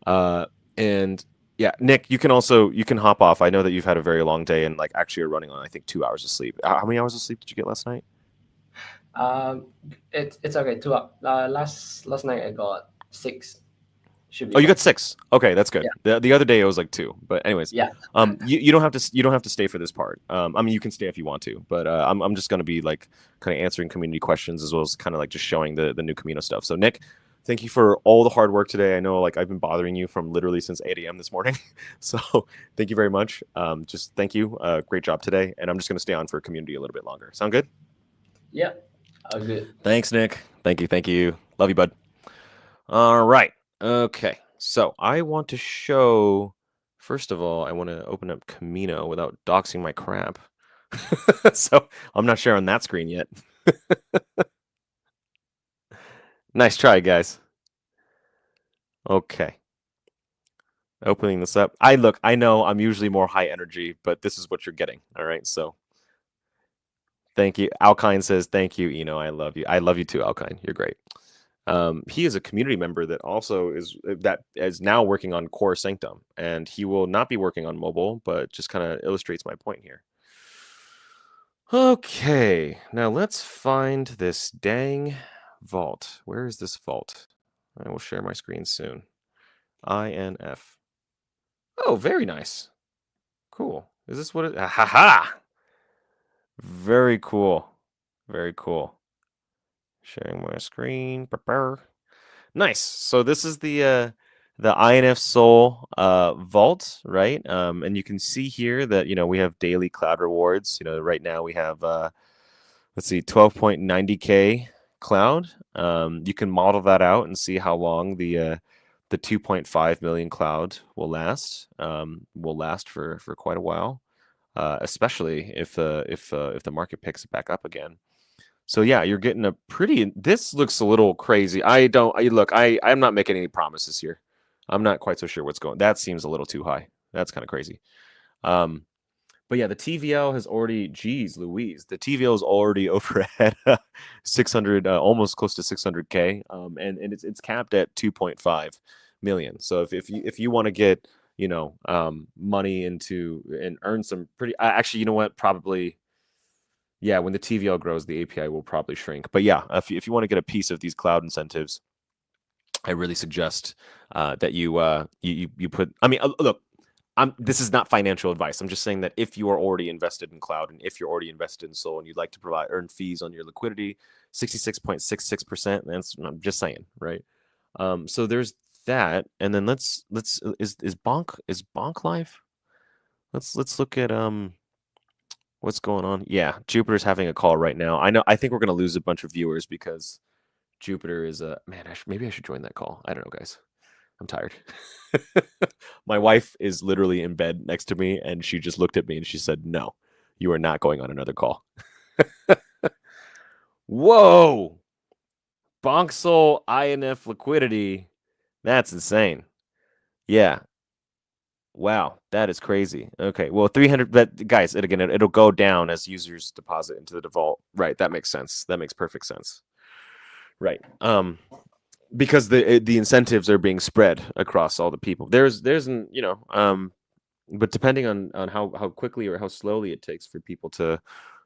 And yeah, Nick, you can hop off. I know that you've had a very long day and like actually you're running on, I think, 2 hours of sleep. How many hours of sleep did you get last night? It's okay. 2 hours. Last night I got 6. Should be you got 6. Okay, that's good. Yeah. The other day it was like 2. But anyways, yeah. You don't have to stay for this part. I mean, you can stay if you want to, but I'm just gonna be like kind of answering community questions as well as kind of like just showing the new Kamino stuff. So Nick, thank you for all the hard work today. I know like I've been bothering you from literally since 8 a.m. this morning. So thank you very much. Just thank you. Great job today. And I'm just gonna stay on for community a little bit longer. Sound good? Yeah. Good. Thanks, Nick. Thank you. Love you, bud. All right. Okay, so I want to show, first of all, I want to open up Kamino without doxing my crap. So I'm not sharing that screen yet. Nice try, guys. Okay. Opening this up. I know I'm usually more high energy, but this is what you're getting. All right, so thank you. Alkine says, thank you, Eno. I love you. I love you too, Alkine. You're great. He is a community member that also is now working on core Sanctum, and he will not be working on mobile, but just kind of illustrates my point here. Okay, now let's find this dang vault. Where is this vault? I will share my screen soon. INF. Oh, very nice. Cool. Is this what it? Ha ha! Very cool. Very cool. Sharing my screen. Nice. So this is the INF Soul vault, right? And you can see here that we have daily cloud rewards. Right now we have let's see, 12.90K cloud. You can model that out and see how long the 2.5 million cloud will last. Will last for quite a while, especially if the market picks it back up again. So yeah, you're getting a pretty. This looks a little crazy. I'm not making any promises here. I'm not quite so sure what's going. That seems a little too high. That's kind of crazy. But yeah, the TVL has already. Geez, Louise, the TVL is already over at 600, almost close to 600K. And it's capped at 2.5 million. So if you want to get money into and earn some pretty. Actually, you know what? Probably. Yeah, when the TVL grows, the API will probably shrink. But yeah, if you want to get a piece of these cloud incentives, I really suggest that you put. I mean, look, this is not financial advice. I'm just saying that if you are already invested in cloud and if you're already invested in Soul and you'd like to earn fees on your liquidity, 66.66%. I'm just saying, right? So there's that, and then let's is Bonk live? Let's look at what's going on? Yeah, Jupiter's having a call right now. I think we're going to lose a bunch of viewers because Jupiter is a man. Maybe I should join that call. I don't know, guys. I'm tired. My wife is literally in bed next to me, and she just looked at me and she said, "No, you are not going on another call." Whoa! Bonk Soul INF liquidity. That's insane. Yeah. Wow, that is crazy. Okay, well, 300. But guys, it'll go down as users deposit into the vault. Right, that makes sense. That makes perfect sense. Right. because the incentives are being spread across all the people. There's but depending on how quickly or how slowly it takes for people to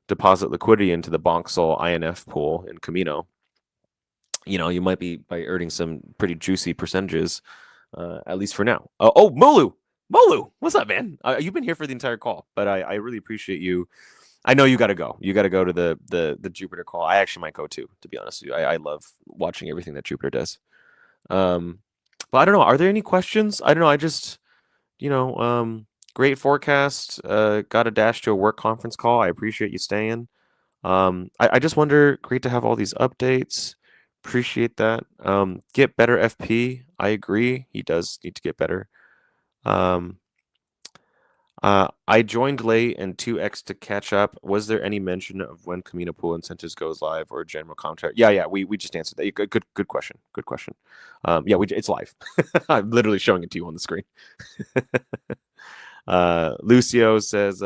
deposit liquidity into the Bonksol INF pool in Kamino, you might be by earning some pretty juicy percentages, at least for now. Oh, Molu, what's up, man? You've been here for the entire call, but I really appreciate you. I know you got to go. You got to go to the Jupiter call. I actually might go too, to be honest with you. I love watching everything that Jupiter does. But I don't know. Are there any questions? I don't know. I just, great forecast. Got a dash to a work conference call. I appreciate you staying. I just wonder. Great to have all these updates. Appreciate that. Get better FP. I agree. He does need to get better. I joined late and 2x to catch up. Was there any mention of when Kamino Pool incentives goes live or general contract? Yeah. We just answered that. Good question. Good question. It's live. I'm literally showing it to you on the screen. Lucio says,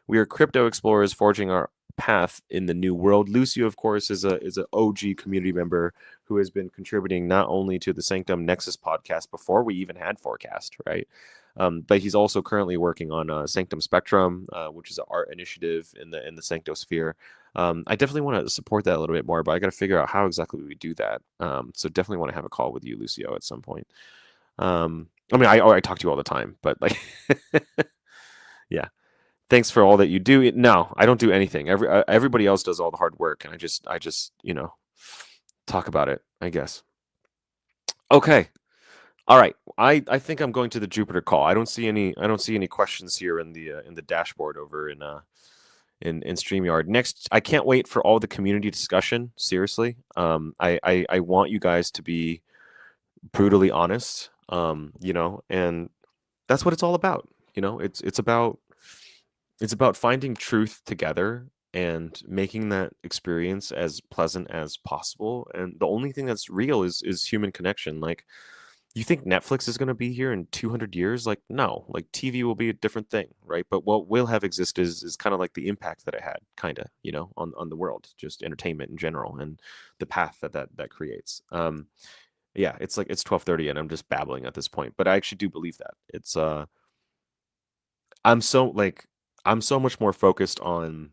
we are crypto explorers forging our path in the new world. Lucio, of course, is an OG community member who has been contributing not only to the Sanctum Nexus podcast before we even had Forecast, right? But he's also currently working on Sanctum Spectrum, which is an art initiative in the Sanctosphere. I definitely want to support that a little bit more, but I got to figure out how exactly we do that. So definitely want to have a call with you, Lucio, at some point. I talk to you all the time, but like, yeah. Thanks for all that you do. No, I don't do anything. Everybody else does all the hard work, and I just talk about it, I guess. Okay. All right. I think I'm going to the Jupiter call. I don't see any questions here in the dashboard over in StreamYard. Next, I can't wait for all the community discussion. Seriously. I want you guys to be brutally honest. And that's what it's all about. It's about finding truth together and making that experience as pleasant as possible. And the only thing that's real is human connection. Like, you think Netflix is going to be here in 200 years? Like, no. Like, TV will be a different thing, right? But what will have existed is kind of like the impact that it had, kind of, on the world, just entertainment in general, and the path that creates. Yeah, it's like it's 12:30 and I'm just babbling at this point, but I actually do believe that. It's I'm so much more focused on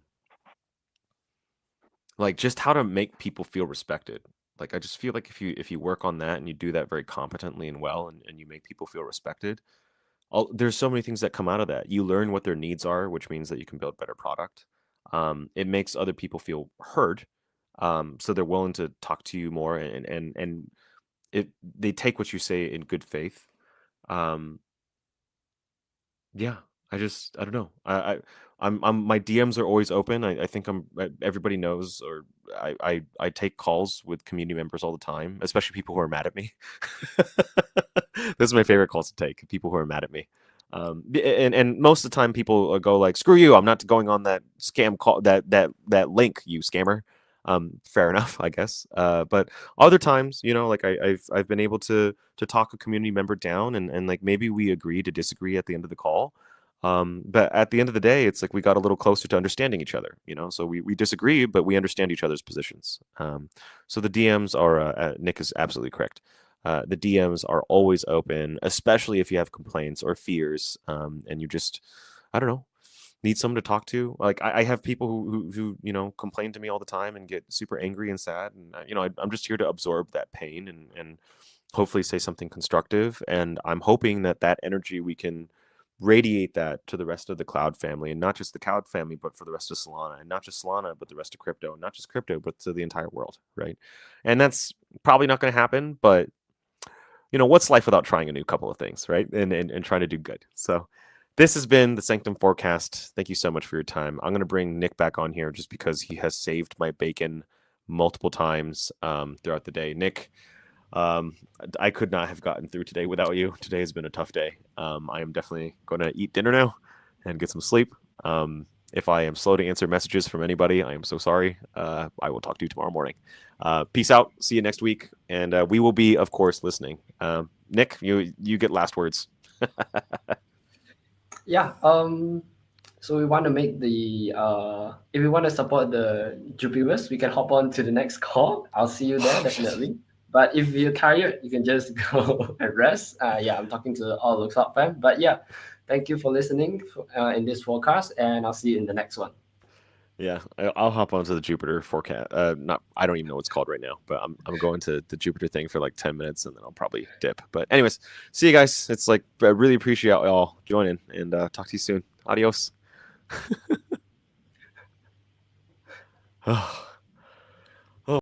like just how to make people feel respected. Like, I just feel like if you work on that and you do that very competently and well, and you make people feel respected, there's so many things that come out of that. You learn what their needs are, which means that you can build better product. It makes other people feel heard, so they're willing to talk to you more, and they take what you say in good faith. Yeah, I don't know. I'm my DMs are always open. I think everybody knows, or I take calls with community members all the time, especially people who are mad at me. This is my favorite calls to take. People who are mad at me. And most of the time people go like, screw you, I'm not going on that scam call, that link, you scammer. Fair enough, I guess. But other times, like I've been able to talk a community member down, and like maybe we agree to disagree at the end of the call. But at the end of the day, it's like we got a little closer to understanding each other, so we disagree, but we understand each other's positions. So the DMs are, Nick is absolutely correct. The DMs are always open, especially if you have complaints or fears, and you just, I don't know, need someone to talk to. Like, I have people who complain to me all the time and get super angry and sad, and I'm just here to absorb that pain and hopefully say something constructive. And I'm hoping that energy, we can radiate that to the rest of the Cloud family, and not just the Cloud family, but for the rest of Solana, and not just Solana, but the rest of crypto, and not just crypto, but to the entire world, right? And that's probably not going to happen, but what's life without trying a new couple of things, right? And trying to do good. So this has been the Sanctum Forecast. Thank you so much for your time. I'm going to bring Nick back on here just because he has saved my bacon multiple times throughout the day. Nick, I could not have gotten through today without you. Today has been a tough day. I am definitely going to eat dinner now and get some sleep. If I am slow to answer messages from anybody, I am so sorry. I will talk to you tomorrow morning. Peace out. See you next week. And we will be, of course, listening. Nick, you get last words. Yeah. So we want to make if we want to support the Jupiters, we can hop on to the next call. I'll see you there, definitely. But if you're tired, you can just go and rest. Yeah, I'm talking to all the club fam. But yeah, thank you for listening in this forecast, and I'll see you in the next one. Yeah, I'll hop onto the Jupiter forecast. Not, I don't even know what it's called right now, but I'm going to the Jupiter thing for like 10 minutes, and then I'll probably dip. But anyways, see you guys. It's like I really appreciate y'all joining, and talk to you soon. Adios.